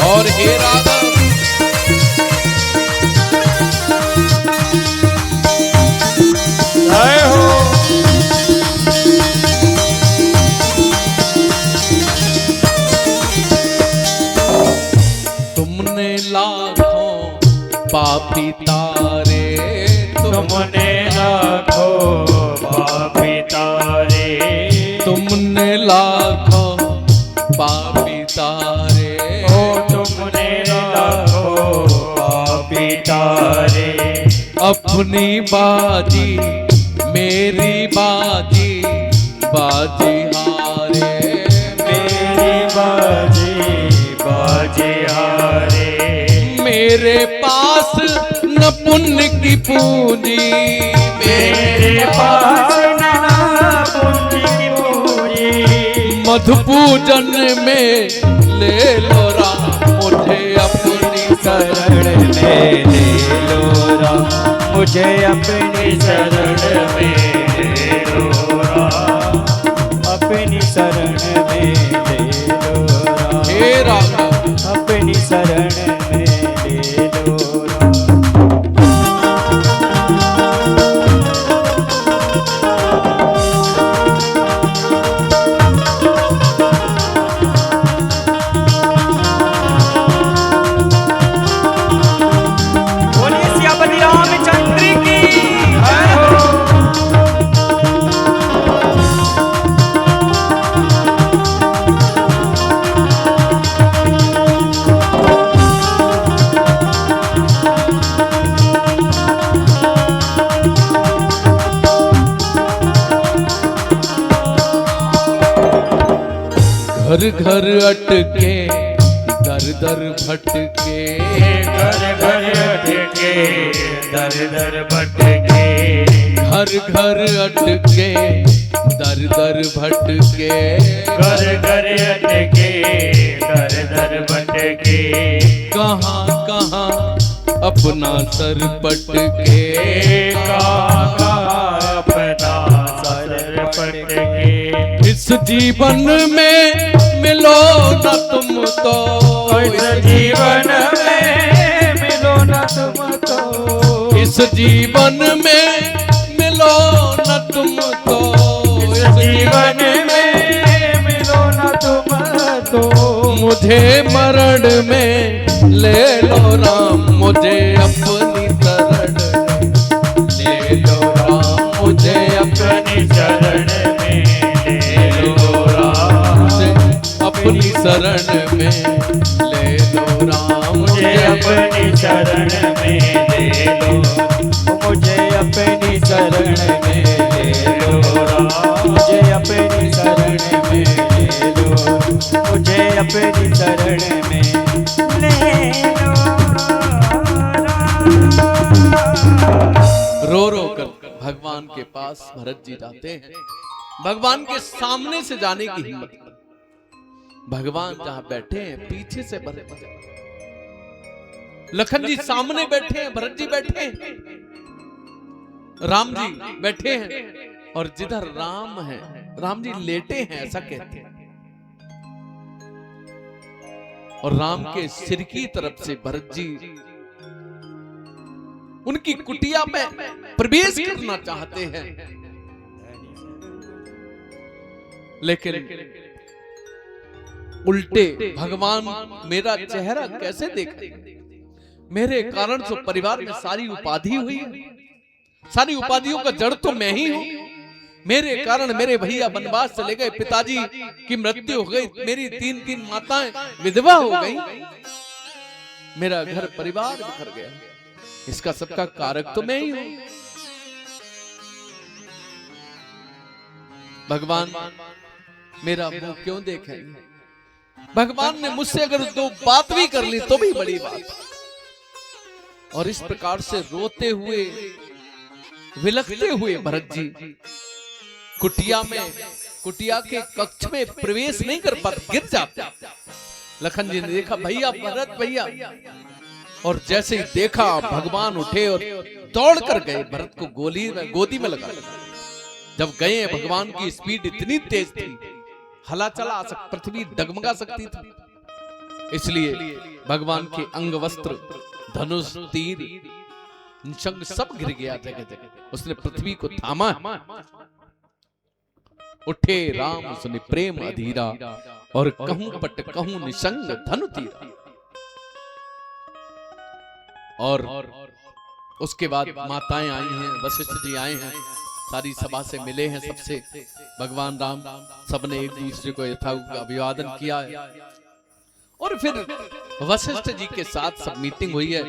और हे राधा, जय हो। तुमने लाखों पापी तारे, तुमने लाखों पापी तारे, तुमने लाखों पापी तारे, ओ तुमने लाखों पापी तारे, अपनी बाजी मेरी बाजी बाजी हारे, मेरी बाजी बाजी हारे। मेरे पास न पुण्य की पूंजी, मेरे पास ना पुण्य की पूंजी। मधु पूजन में ले लो राम मुझे अपनी शरण में ले लो राम, मुझे अपनी शरण में ले लो राम, अपनी शरण में ले लो राम। हे राम अपनी शरण में ले लो राम। बोलिए सियापति रामचंद्र की जय हो। घर घर अटके दर दर भटके, घर घर अटके दर दर भटके। घर घर अटके दर दर भटके, घर घर अटके दर दर भटके। कहाँ कहाँ अपना सर पटके, कहाँ अपना सर पटके। इस जीवन में मिलो न तुम तो, इस जीवन में मिलो न तुम तो। इस जीवन में मिलो न तुम तो, इस जीवन में मिलो न तुम तो। मुझे मरण में ले लो राम मुझे अपनी शरण में ले लो राम मुझे अपनी शरण में ले लो राम, मुझे अपनी शरण में ले लो राम मुझे अपनी शरण में ले लो, मुझे अपनी शरण में ले लो राम, मुझे अपनी शरण में ले लो, मुझे अपनी शरण में ले लो राम। रो रो कर भगवान के पास भरत जी जाते हैं। भगवान के सामने से जाने की हिम्मत नहीं। भगवान जहां बैठे हैं पीछे से भरत जी, लखन जी सामने बैठे हैं, भरत जी बैठे हैं, राम जी बैठे हैं, और जिधर राम है राम जी लेटे हैं ऐसा कहते हैं। और राम के सिर की तरफ से भरत जी उनकी कुटिया में प्रवेश करना चाहते हैं, लेकिन उल्टे भगवान मेरा चेहरा कैसे देखे, मेरे कारण से परिवार में सारी उपाधि हुई है, सारी उपाधियों का जड़ तो मैं ही हूं। मेरे कारण मेरे भैया वनवास चले गए, पिताजी की मृत्यु हो गई, मेरी 3 माताएं विधवा हो गई, मेरा घर परिवार बिखर गया, इसका सबका कारक तो मैं ही हूं। भगवान मेरा मुंह क्यों देखेंगे? भगवान ने मुझसे अगर 2 बात भी कर ली तो भी बड़ी बात। और इस प्रकार से रोते हुए विलखते हुए भरत जी कुटिया के कक्ष में प्रवेश नहीं कर पाते, गिर जाते। लखन जी ने देखा भैया भरत भैया, और जैसे ही देखा भगवान उठे और दौड़ कर गए, भरत को गोदी में लगा। जब गए भगवान की स्पीड इतनी तेज थी, हला चला आ सकती, पृथ्वी डगमगा सकती थी, इसलिए भगवान के अंग वस्त्र धनुष तीर शंख सब गिर गया जगह जगह। उसने पृथ्वी को थामा, उठे राम सुनि प्रेम अधीरा, और कहूं पट कहूं निसंग धनु तीरा। और उसके बाद माताएं आई हैं, वशिष्ठ जी आए हैं, सारी सभा से मिले हैं सबसे। भगवान राम सबने एक दूसरे को यथा अभिवादन किया है, और फिर वशिष्ठ जी के साथ सब मीटिंग हुई है।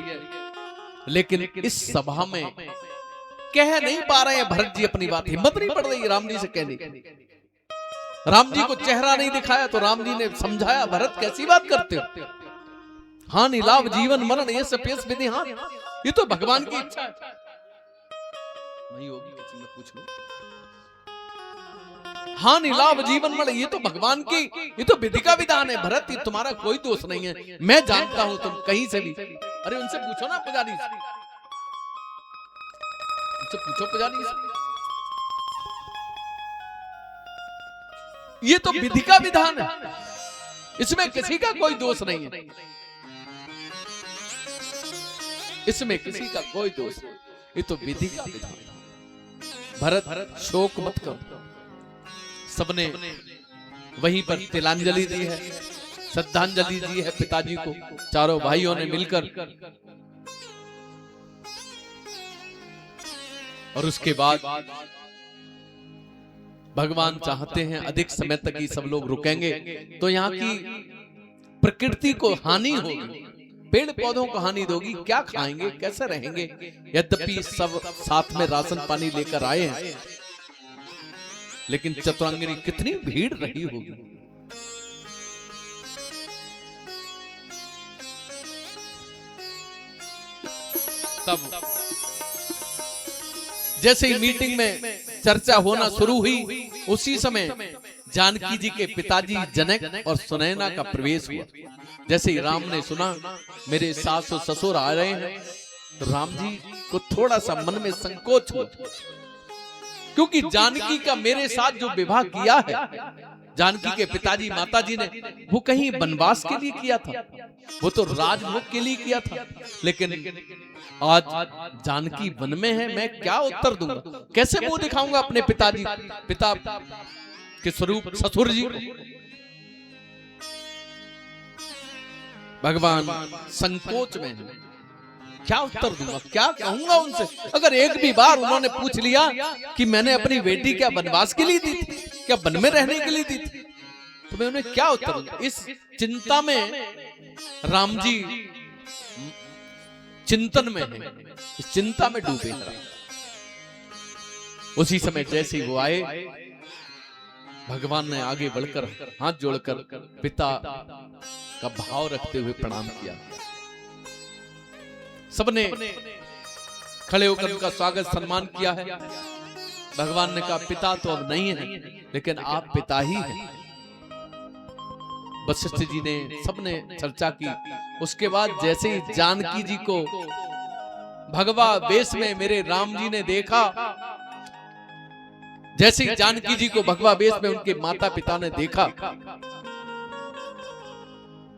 लेकिन इस सभा में कह नहीं पा रहे हैं भरत जी अपनी बात, हिम्मत नहीं पड़ रही राम जी से कहने की। राम जी को चेहरा नहीं दिखाया तो राम जी ने समझाया, भरत कैसी बात करते हो, हानि लाभ जीवन मरण ये सब पेश विधि, हाँ ये तो भगवान की इच्छा है। नहीं होगी किसी में पूछ लो, हानि लाभ जीवन मरण ये तो भगवान की, ये तो विधि का विधान है। भरत ये तुम्हारा कोई दोष नहीं है, मैं जानता हूं तुम कहीं से भी। अरे उनसे पूछो ना पुजारी से, उनसे पूछो पुजारी से, ये तो विधि का विधान है, इसमें किसी का कोई दोष नहीं है, इसमें किसी का कोई दोष नहीं, ये तो विधि का विधान है। भरत शोक मत करो, सबने वहीं पर तिलांजलि दी है, श्रद्धांजलि दी है पिताजी को, चारों भाइयों ने मिलकर। और उसके बाद भगवान चाहते हैं अधिक समय तक ही सब लोग रुकेंगे तो यहाँ की प्रकृति को हानि होगी, पेड़ पौधों को हानि होगी, क्या खाएंगे कैसे रहेंगे। यद्यपि सब साथ में राशन पानी लेकर आए हैं, लेकिन चतुरंगिनी कितनी भीड़ रही होगी। तब जैसे ही मीटिंग में चर्चा होना शुरू हुई, उसी समय जानकी जी के पिताजी जनक और सुनैना का प्रवेश हुआ। जैसे ही राम ने सुना मेरे सास और ससुर आ रहे हैं, तो राम जी को थोड़ा सा मन में संकोच हुआ, क्योंकि जानकी का मेरे साथ जो विवाह किया है, जानकी के पिताजी माताजी ने, वो कहीं वनवास के लिए किया था, वो तो राजभोग के लिए किया था। लेकिन आज जानकी वन में है, मैं क्या उत्तर दूंगा, कैसे मुंह दिखाऊंगा अपने पिताजी, पिता के स्वरूप ससुर जी को। भगवान संकोच में है, क्या उत्तर दूंगा, क्या कहूंगा उनसे। अगर एक भी बार उन्होंने पूछ लिया कि मैंने अपनी बेटी क्या वनवास के लिए दी थी, क्या वन में रहने के लिए दी थी, तो मैं उन्हें क्या उत्तर दूंगा। इस चिंता में राम जी चिंतन में है, इस चिंता में डूबे हैं। उसी समय जैसे ही वो आए, भगवान ने आगे बढ़कर हाथ जोड़कर पिता का भाव रखते हुए प्रणाम किया। सबने खड़े होकर उनका स्वागत सम्मान किया है। भगवान ने कहा पिता तो अब नहीं है, लेकिन आप पिता ही हैं। वशिष्ठ जी ने, सबने चर्चा की। उसके बाद जैसे ही जानकी जी को भगवा वेश में मेरे राम जी ने देखा, जैसे ही जानकी जी को भगवा वेश में उनके माता पिता ने देखा,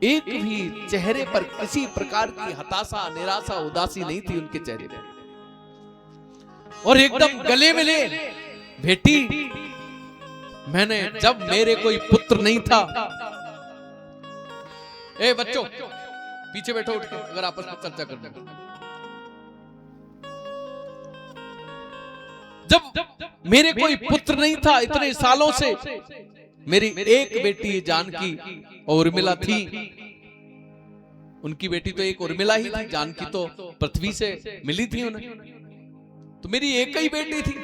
एक भी चेहरे पर किसी प्रकार की हताशा, निराशा, उदासी नहीं थी उनके चेहरे पर, और एकदम गले मिले। बेटी, मैंने जब मेरे कोई पुत्र नहीं था, ए बच्चों पीछे बैठो उठ के, अगर आपस में चर्चा करना। जब मेरे कोई पुत्र नहीं था इतने सालों से, मेरी एक बेटी जानकी और उर्मिला थी। उनकी बेटी तो एक उर्मिला ही थी, जानकी तो पृथ्वी से मिली थी उन्हें, तो मेरी एक ही बेटी थी।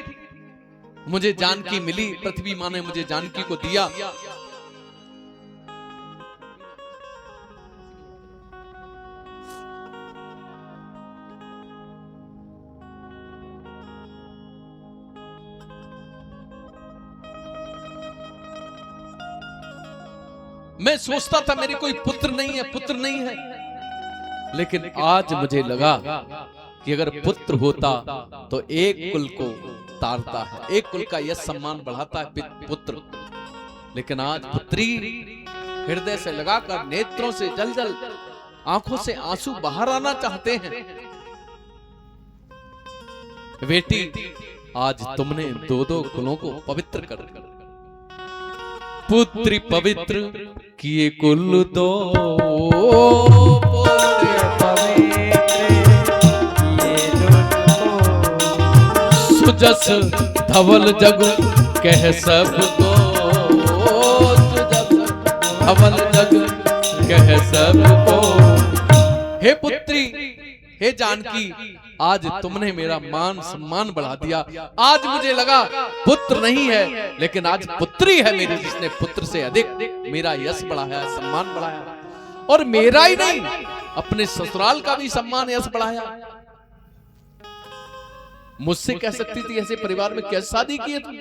मुझे जानकी मिली, पृथ्वी माँ ने मुझे जानकी को दिया। मैं सोचता था मेरे कोई पुत्र नहीं है, पुत्र नहीं है, लेकिन आज मुझे लगा कि अगर पुत्र होता तो एक कुल को तारता है, एक कुल का यश सम्मान बढ़ाता है पुत्र। लेकिन आज पुत्री हृदय से लगाकर, नेत्रों से जल जल, आंखों से आंसू बाहर आना चाहते हैं। बेटी, आज तुमने दो दो कुलों को पवित्र कर दिया। पुत्री पवित्र किए कुल दो, सुजस धवल जग कह सबको, धवल जग कह सबको। हे पुत्री, हे जानकी, आज तुमने मेरा मान सम्मान बढ़ा दिया। आज मुझे लगा पुत्र नहीं है, लेकिन आज पुत्री है मेरी, जिसने पुत्र से अधिक मेरा यश बढ़ाया, सम्मान बढ़ाया। और मेरा ही नहीं, अपने ससुराल का भी सम्मान यश बढ़ाया। मुझसे कह सकती थी ऐसे परिवार में कैसे शादी की है तुम,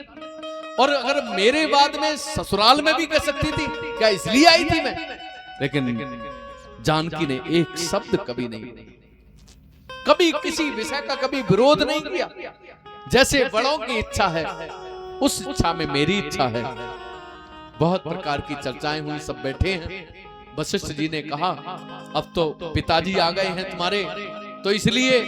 और अगर मेरे बाद में ससुराल में भी कह सकती थी, क्या इसलिए आई थी मैं? लेकिन जानकी ने एक शब्द कभी नहीं, कभी किसी विषय का कभी विरोध नहीं किया। जैसे बड़ों की इच्छा है, उस इच्छा में मेरी इच्छा है। बहुत प्रकार की चर्चाएं हुई, सब बैठे हैं। वशिष्ठ जी ने कहा, अब तो पिताजी आ गए हैं तुम्हारे, तो इसलिए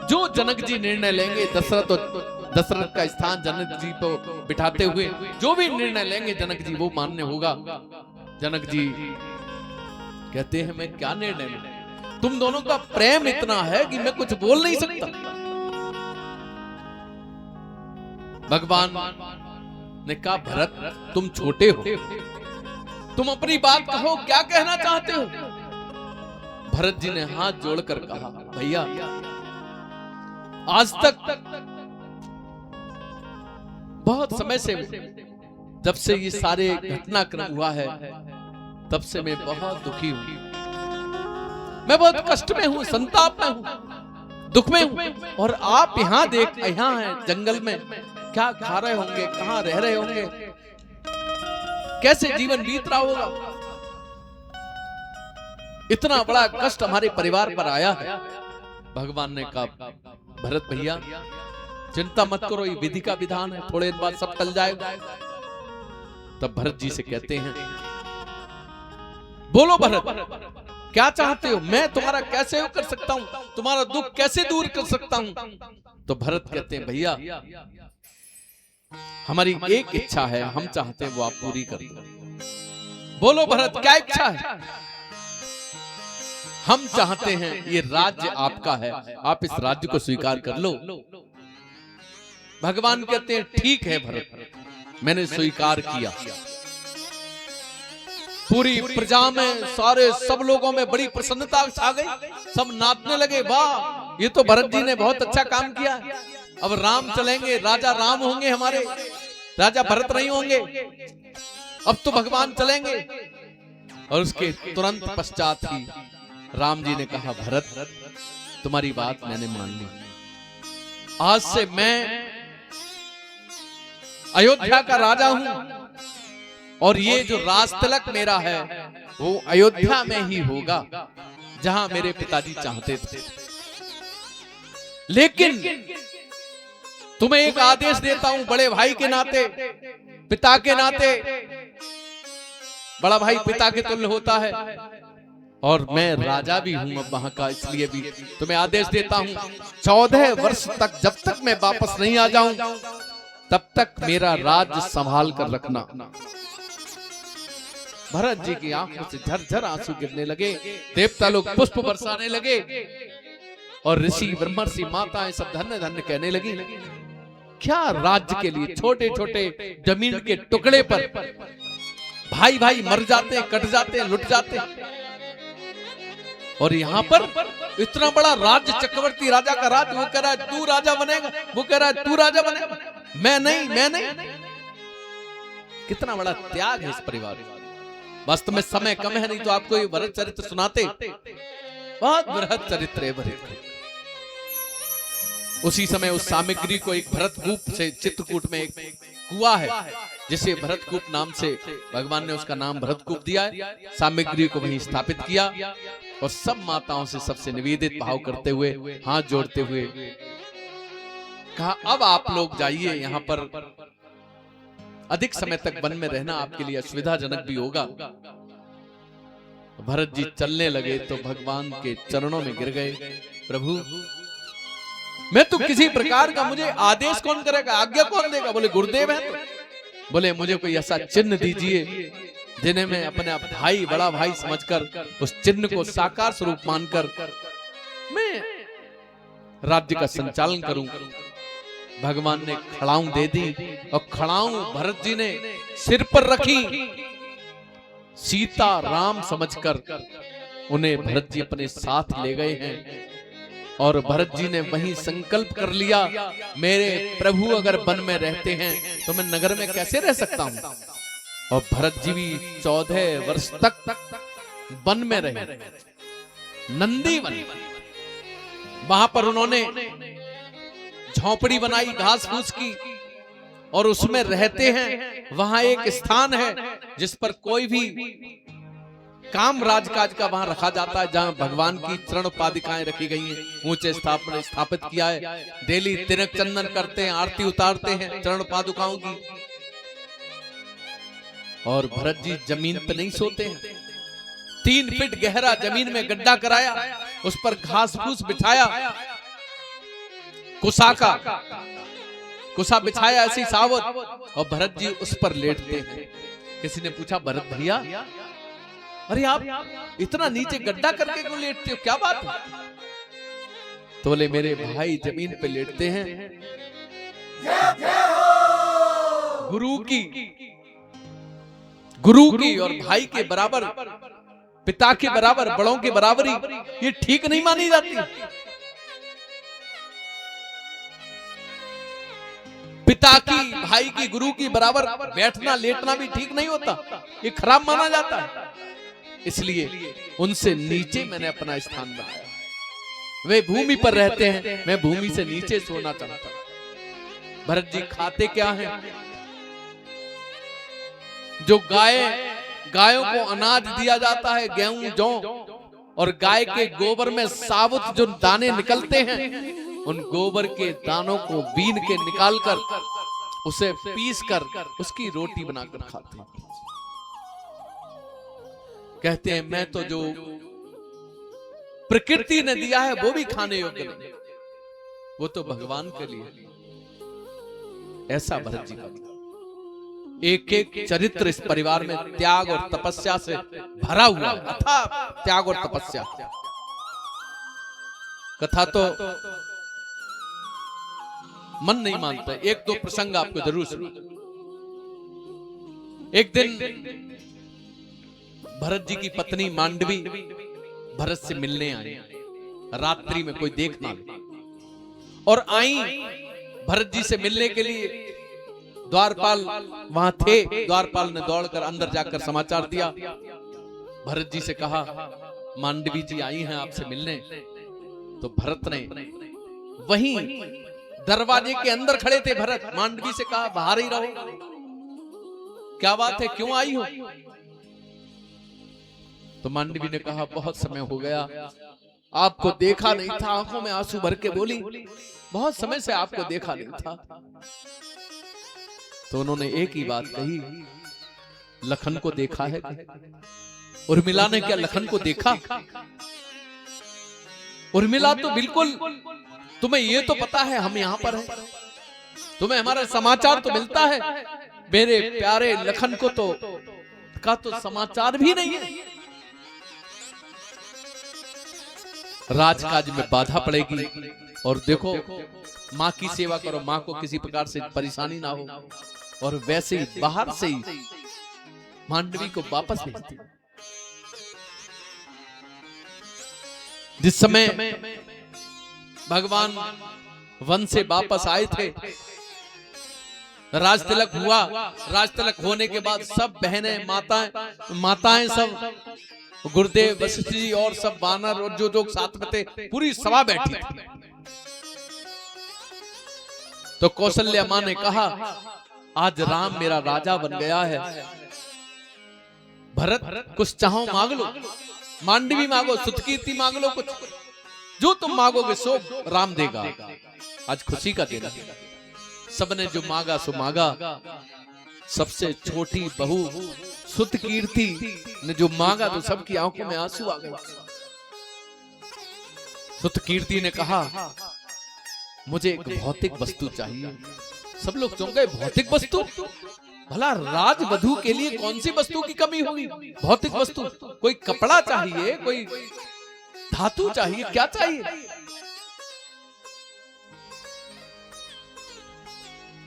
जो जनक जी निर्णय लेंगे, दशरथ का स्थान जनक जी को बिठाते हुए जो भी निर्णय लेंगे जनक जी, वो मान्य होगा। जनक जी कहते हैं, मैं क्या निर्णय लूं? तुम दोनों का प्रेम इतना है कि मैं कुछ बोल नहीं सकता। भगवान ने कहा, भरत तुम छोटे हो, तुम अपनी बात कहो, क्या कहना चाहते हो? भरत जी ने हाथ जोड़कर कहा, भैया आज तक बहुत समय से, जब से ये सारे घटनाक्रम हुआ है, तब से मैं बहुत दुखी हूं, मैं बहुत कष्ट में हूं, संताप में हूं, दुख में हूं। और आप यहाँ हैं जंगल में, क्या खा रहे होंगे, कहां रह रहे होंगे, कैसे जीवन बीत रहा होगा। इतना बड़ा कष्ट हमारे परिवार पर आया है। भगवान ने कहा, भरत भैया चिंता मत करो, ये विधि का विधान है, थोड़े दिन बाद सब टल जाएगा। तब भरत जी से कहते हैं, बोलो भरत, क्या चाहते हो? मैं तुम्हारा कैसे कर सकता हूं, तुम्हारा दुख कैसे दूर कर सकता हूं? तो भरत कहते हैं, भैया हमारी एक इच्छा है, हम चाहते हैं वो आप पूरी कर दो। बोलो भरत, क्या इच्छा है? हम चाहते हैं ये राज्य आपका है, आप इस राज्य को स्वीकार कर लो। भगवान कहते हैं, ठीक है भरत, मैंने स्वीकार किया। पूरी प्रजा में, सारे सब लोगों में बड़ी प्रसन्नता छा गई, सब नाचने लगे, वाह ये तो भरत जी ने बहुत अच्छा काम किया। अब राम चलेंगे, राजा राम होंगे हमारे, राजा भरत नहीं होंगे, अब तो भगवान चलेंगे। और उसके तुरंत पश्चात ही राम जी ने कहा, भरत तुम्हारी बात मैंने मान ली, आज से मैं अयोध्या का राजा हूं, और ये जो राज तिलक मेरा है वो अयोध्या में ही होगा, जहां मेरे पिताजी चाहते थे। लेकिन तुम्हें एक आदेश देता हूं, बड़े भाई के नाते, पिता के नाते, बड़ा भाई पिता के तुल्य होता है, और मैं राजा भी हूं अब वहां का, इसलिए भी तुम्हें आदेश देता हूं, 14 वर्ष तक जब तक मैं वापस नहीं आ जाऊं, तब तक मेरा राज्य संभाल कर रखना। भरत जी की आंखों से झरझर आंसू गिरने लगे, देवता लोग पुष्प बरसाने लगे, और ऋषि ब्रह्मर्षि माताएं सब धन्य धन्य कहने लगी। क्या राज्य के लिए छोटे छोटे जमीन के टुकड़े पर भाई भाई मर जाते, कट जाते, लुट जाते, और यहाँ पर इतना बड़ा राज्य, चक्रवर्ती राजा का राज्य, वो कह रहा है तू राजा बनेगा, वो कह रहा है तू राजा बनेगा, मैं नहीं, मैं नहीं। कितना बड़ा त्याग है इस परिवार में। वास्तव में समय कम है, नहीं तो आपको ये भरत चरित्र सुनाते, बहुत बृहद चरित्र है भरत। उसी समय उस सामग्री को एक भरतकूप से, चित्रकूट में एक कुआं है जिसे भरतकूप नाम से भगवान ने उसका नाम भरतकूप दिया है, सामग्री को वहीं स्थापित किया, और सब माताओं से सबसे निवेदित भाव करते हुए, हाथ जोड़ते हुए कहा, अब आप लोग जाइए, यहाँ पर अधिक समय तक वन में रहना आपके लिए असुविधाजनक भी होगा। भरत जी चलने लगे तो भगवान के चरणों में गिर गए, प्रभु मैं तो किसी प्रकार का, मुझे आदेश कौन करेगा, आज्ञा कौन देगा? बोले गुरुदेव है तो। बोले मुझे कोई ऐसा चिन्ह दीजिए जिन्हें मैं अपने भाई, बड़ा भाई समझकर, उस चिन्ह को साकार स्वरूप मानकर मैं राज्य का संचालन करूं। भगवान ने खड़ाऊं दे दी, और खड़ाऊं भरत जी ने सिर पर रखी, सीता राम समझकर उन्हें भरत जी अपने साथ ले गए हैं। और भरत जी ने वहीं संकल्प कर लिया, मेरे प्रभु अगर वन में रहते हैं तो मैं नगर में कैसे रह सकता हूं। और भरत जी भी 14 वर्ष तक वन में रहे, नंदी वन। वहां पर उन्होंने झोपड़ी बनाई घास फूस की और उसमें रहते हैं। वहां एक स्थान है जिस पर कोई भी काम राजकाज का वहां रखा जाता है, जहां भगवान की चरण पादिकाएं रखी गई हैं, ऊंचे स्थापित किया है। डेली तिलक चंदन करते हैं, आरती उतारते हैं चरण पादुकाओं की। और भरत जी जमीन पे नहीं सोते हैं, 3 फीट गहरा जमीन में गड्ढा कराया, उस पर घास फूस बिछाया, कुसा बिछाया ऐसी सावत, और भरत जी उस पर लेटते हैं। किसी ने पूछा, भरत भैया अरे आप इतना नीचे गड्ढा करके क्यों लेटते हो, क्या बात है? तो बोले, मेरे भाई जमीन पे लेटते हैं, गुरु की और भाई के बराबर, पिता के बराबर, बड़ों के बराबरी ये ठीक नहीं मानी जाती। पिता की, भाई की, गुरु की बराबर बैठना लेटना भी ठीक नहीं होता, ये खराब माना जाता है। इसलिए उनसे नीचे मैंने अपना स्थान बनाया। वे भूमि पर रहते हैं, मैं भूमि से नीचे सोना चाहता हूं। भरत जी खाते क्या हैं? जो गायों को अनाज दिया जाता है, गेहूं, जौ, और गाय के गोबर में साबुत जो दाने निकलते हैं, उन गोबर के दानों को बीन के निकालकर उसे पीस कर उसकी रोटी बनाकर खाते हैं। कहते हैं, मैं तो जो प्रकृति ने दिया है वो भी खाने योग्य नहीं, वो तो भगवान के लिए। ऐसा भरत जी का एक एक चरित्र इस परिवार में त्याग और तपस्या से भरा हुआ, अथाह त्याग और तपस्या। कथा तो मन नहीं मानता, 1-2 प्रसंग आपको जरूर सुना। एक दिन भरत जी की पत्नी मांडवी भरत से मिलने आई, रात्रि में कोई देख ना ले, और आई भरत जी से मिलने के लिए। द्वारपाल वहां थे, द्वारपाल ने दौड़कर अंदर जाकर समाचार दिया। भरत जी से कहा, मांडवी जी आई हैं आपसे मिलने। तो भरत ने वहीं दरवाजे के अंदर खड़े थे भरत, मांडवी से कहा, बाहर ही रहो, क्या बात है, क्यों आई हो? तो मांडवी ने कहा, बहुत समय हो गया, आपको देखा नहीं था। आंखों में आंसू भर के बोली, बहुत समय से आपको देखा नहीं था। तो उन्होंने एक ही बात कही, लखन को देखा है? उर्मिला ने क्या लखन को देखा? उर्मिला तो बिल्कुल, तुम्हें ये तो पता है हम यहां पर हैं, तुम्हें हमारा समाचार तो मिलता है, मेरे प्यारे लखन को तो समाचार भी नहीं है। राजकाज में बाधा पड़ेगी, और देखो माँ की सेवा करो, माँ को किसी प्रकार से परेशानी ना हो। और वैसे ही बाहर से ही मांडवी को वापस भेजती। जिस समय भगवान वन से वापस आए थे, राज तिलक हुआ। राज तिलक होने के बाद सब बहनें, माताएं सब, गुरुदेव, वशिष्ठ जी और सब वानर और जो लोग साथ में थे, पूरी सभा बैठी थी। तो कौशल्या मां ने कहा, आज राम मेरा राजा बन गया है, भरत कुछ चाहो मांग लो, मांडवी मांगो, सुतकीर्ति मांग लो, कुछ जो तुम मांगोगे सो राम देगा। आज खुशी का दिन। सबने जो मांगा सो मांगा। सबसे छोटी बहू सुतकीर्ति ने जो मांगा तो सबकी आंखों में आंसू आ गए। सुतकीर्ति ने कहा, मुझे एक भौतिक वस्तु चाहिए। सब लोग चौंक गए, भौतिक वस्तु? भला राजवधू के लिए कौन सी वस्तु की कमी होगी? भौतिक वस्तु, कोई कपड़ा चाहिए, कोई धातु चाहिए, क्या चाहिए?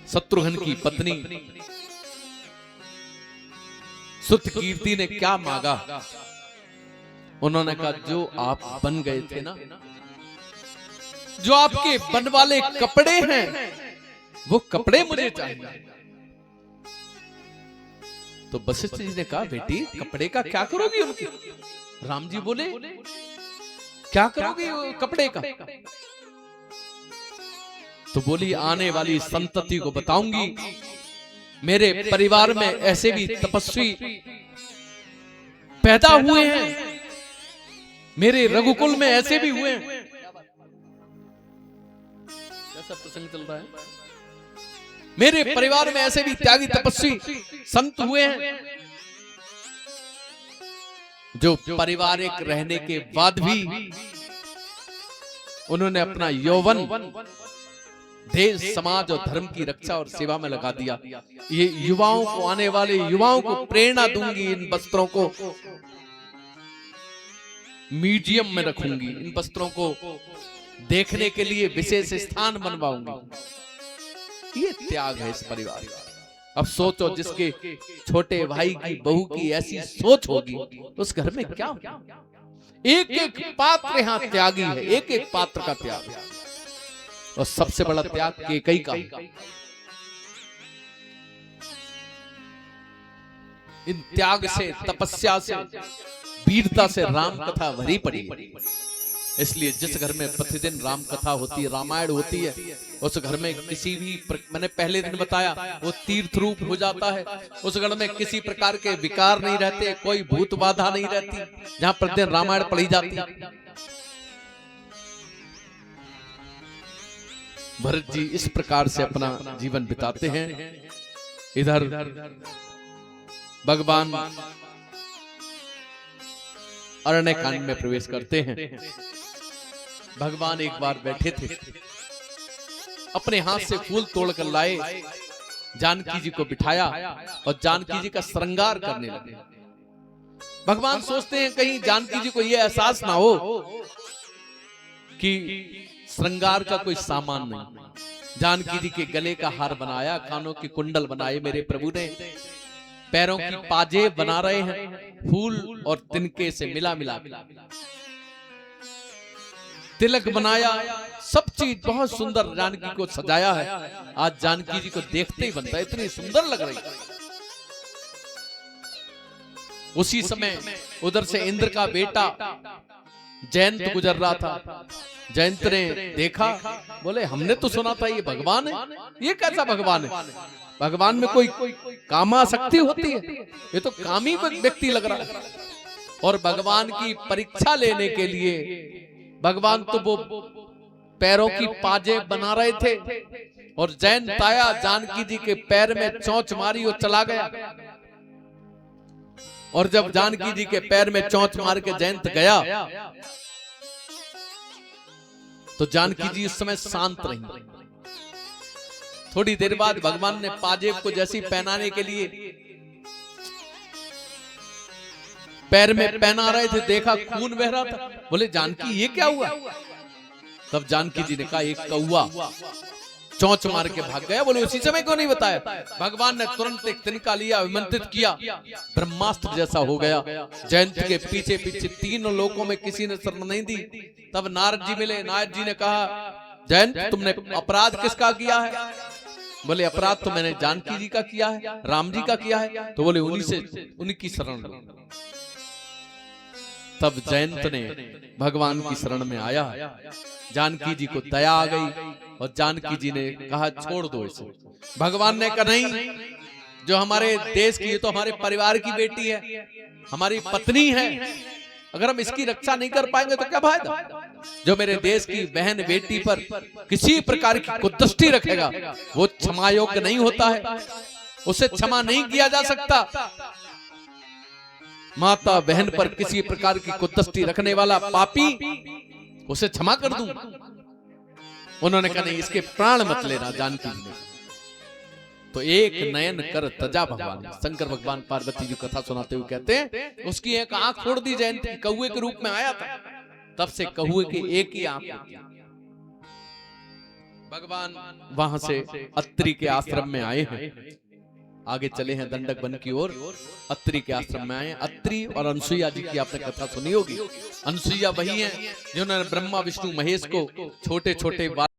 शत्रुघ्न की पत्नी सुतकीर्ति ने क्या मांगा? उन्होंने कहा, जो आप बन गए थे ना, जो आपके बन वाले कपड़े हैं वो कपड़े मुझे चाहिए। तो वशिष्ठ जी ने कहा, बेटी कपड़े का क्या करोगी उनके? राम जी बोले, क्या करोगी कपड़े का? तो बोली, आने वाली संतति को बताऊंगी, मेरे परिवार में ऐसे भी तपस्वी पैदा हुए हैं, मेरे रघुकुल में ऐसे भी हुए हैं। कैसा प्रसंग चल रहा है? मेरे परिवार में ऐसे भी त्यागी तपस्वी संत हुए हैं जो पारिवारिक रहने के बाद भी उन्होंने अपना यौवन देश समाज और धर्म की रक्षा और सेवा में लगा दिया। ये युवाओं को, आने वाले युवाओं को प्रेरणा दूंगी। इन वस्त्रों को म्यूजियम में रखूंगी, इन वस्त्रों को देखने के लिए विशेष स्थान बनवाऊंगी। ये त्याग है इस परिवार का। अब सोचो, जिसके छोटे भाई की बहू की ऐसी सोच होगी, उस घर में क्या होगा? एक एक पात्र यहाँ त्यागी है, एक एक पात्र का त्याग है। और सबसे बड़ा त्याग कैकेयी का। इन त्याग से, तपस्या से, वीरता से राम कथा भरी पड़ी। इसलिए जिस घर में प्रतिदिन राम कथा होती है, रामायण होती है, उस घर में किसी भी मैंने पहले दिन बताया, वो तीर्थ रूप हो जाता है। उस घर में किसी प्रकार के विकार नहीं रहते, कोई भूत बाधा नहीं रहती, जहां प्रतिदिन रामायण पढ़ी जाती। भरत जी इस प्रकार से अपना जीवन बिताते हैं। इधर भगवान अरण्य कांड में प्रवेश करते हैं। भगवान एक बार बैठे थे, अपने हाथ से फूल तोड़कर लाए, जानकी जी को बिठाया और जानकी जी का श्रृंगार करने लगे। भगवान सोचते हैं कहीं जानकी जी को यह एहसास ना हो कि श्रृंगार का कोई सामान नहीं। जानकी जी के गले का हार बनाया, कानों की कुंडल बनाए मेरे प्रभु ने, पैरों की पाजेब बना रहे हैं फूल और तिनके से मिला मिला, तिलक बनाया, सब चीज बहुत सुंदर जानकी को सजाया है। आज जानकी जी को देखते ही बनता है, इतनी सुंदर लग रही है। उसी समय उधर से इंद्र का बेटा जयंत गुजर रहा था। जयंत ने देखा, बोले हमने तो सुना था ये भगवान है, ये कैसा भगवान है? भगवान में कोई कामासक्ति होती है, ये तो कामी व्यक्ति लग रहा है। और भगवान की परीक्षा लेने के लिए भगवान तो वो पैरों की पाजेब बना रहे थे और जयंत आया, जानकी जी के पैर में चोंच मारी और चला गया। और जब जानकी जी के पैर में चोंच मार के जयंत गया तो जानकी जी उस समय शांत रही। थोड़ी देर बाद भगवान ने पाजेब को जैसी पहनाने के लिए पैर में पहना रहे थे, देखा खून बह रहा था। बोले जानकी ये क्या हुआ? तब जानकी जी ने कहा एक कौवा चोंच मार के भाग गया। बोले उसी समय क्यों नहीं बताया? भगवान ने तुरंत एक तिनका लिया, विमंत्रित किया, ब्रह्मास्त्र जैसा हो गया। जयंत के पीछे पीछे तीनों लोकों में किसी ने शरण नहीं दी। तब नारद जी मिले, नारद जी ने कहा जयंत तुमने अपराध किसका किया है? बोले अपराध तो मैंने जानकी जी का किया है, राम जी का किया है। तो बोले उनकी शरण लो। तब जयंत ने भगवान की शरण में आया, जानकी जी को दया आ गई और जानकी जी ने कहा छोड़ दो इसे। भगवान ने कहा नहीं, जो हमारे देश की, ये तो हमारे परिवार की बेटी है, हमारी पत्नी है, अगर हम इसकी रक्षा नहीं कर पाएंगे तो क्या फायदा? जो मेरे देश की बहन बेटी पर किसी प्रकार की कुदृष्टि रखेगा वो क्षमा योग्य नहीं होता है, उसे क्षमा नहीं किया जा सकता। माता बहन पर किसी प्रकार की कुदृष्टि रखने वाला पापी, उसे क्षमा कर दूं। उन्होंने कहा नहीं, इसके प्राण मत लेना। जानकी जी ने तो एक नयन कर तजा भगवान, शंकर भगवान पार्वती जी कथा सुनाते हुए कहते हैं उसकी एक आंख फोड़ दी जयंत की, कौवे के रूप में आया था। तब से कौवे की एक ही आंख होती। भगवान वहां से अत्रि के आश्रम में आए हैं। आगे चले हैं दंडक वन की ओर। अत्रि के आश्रम में आए। अत्रि और अनसुईया जी की आपने कथा सुनी होगी। अनसुईया वही है जिन्होंने ब्रह्मा विष्णु महेश को छोटे छोटे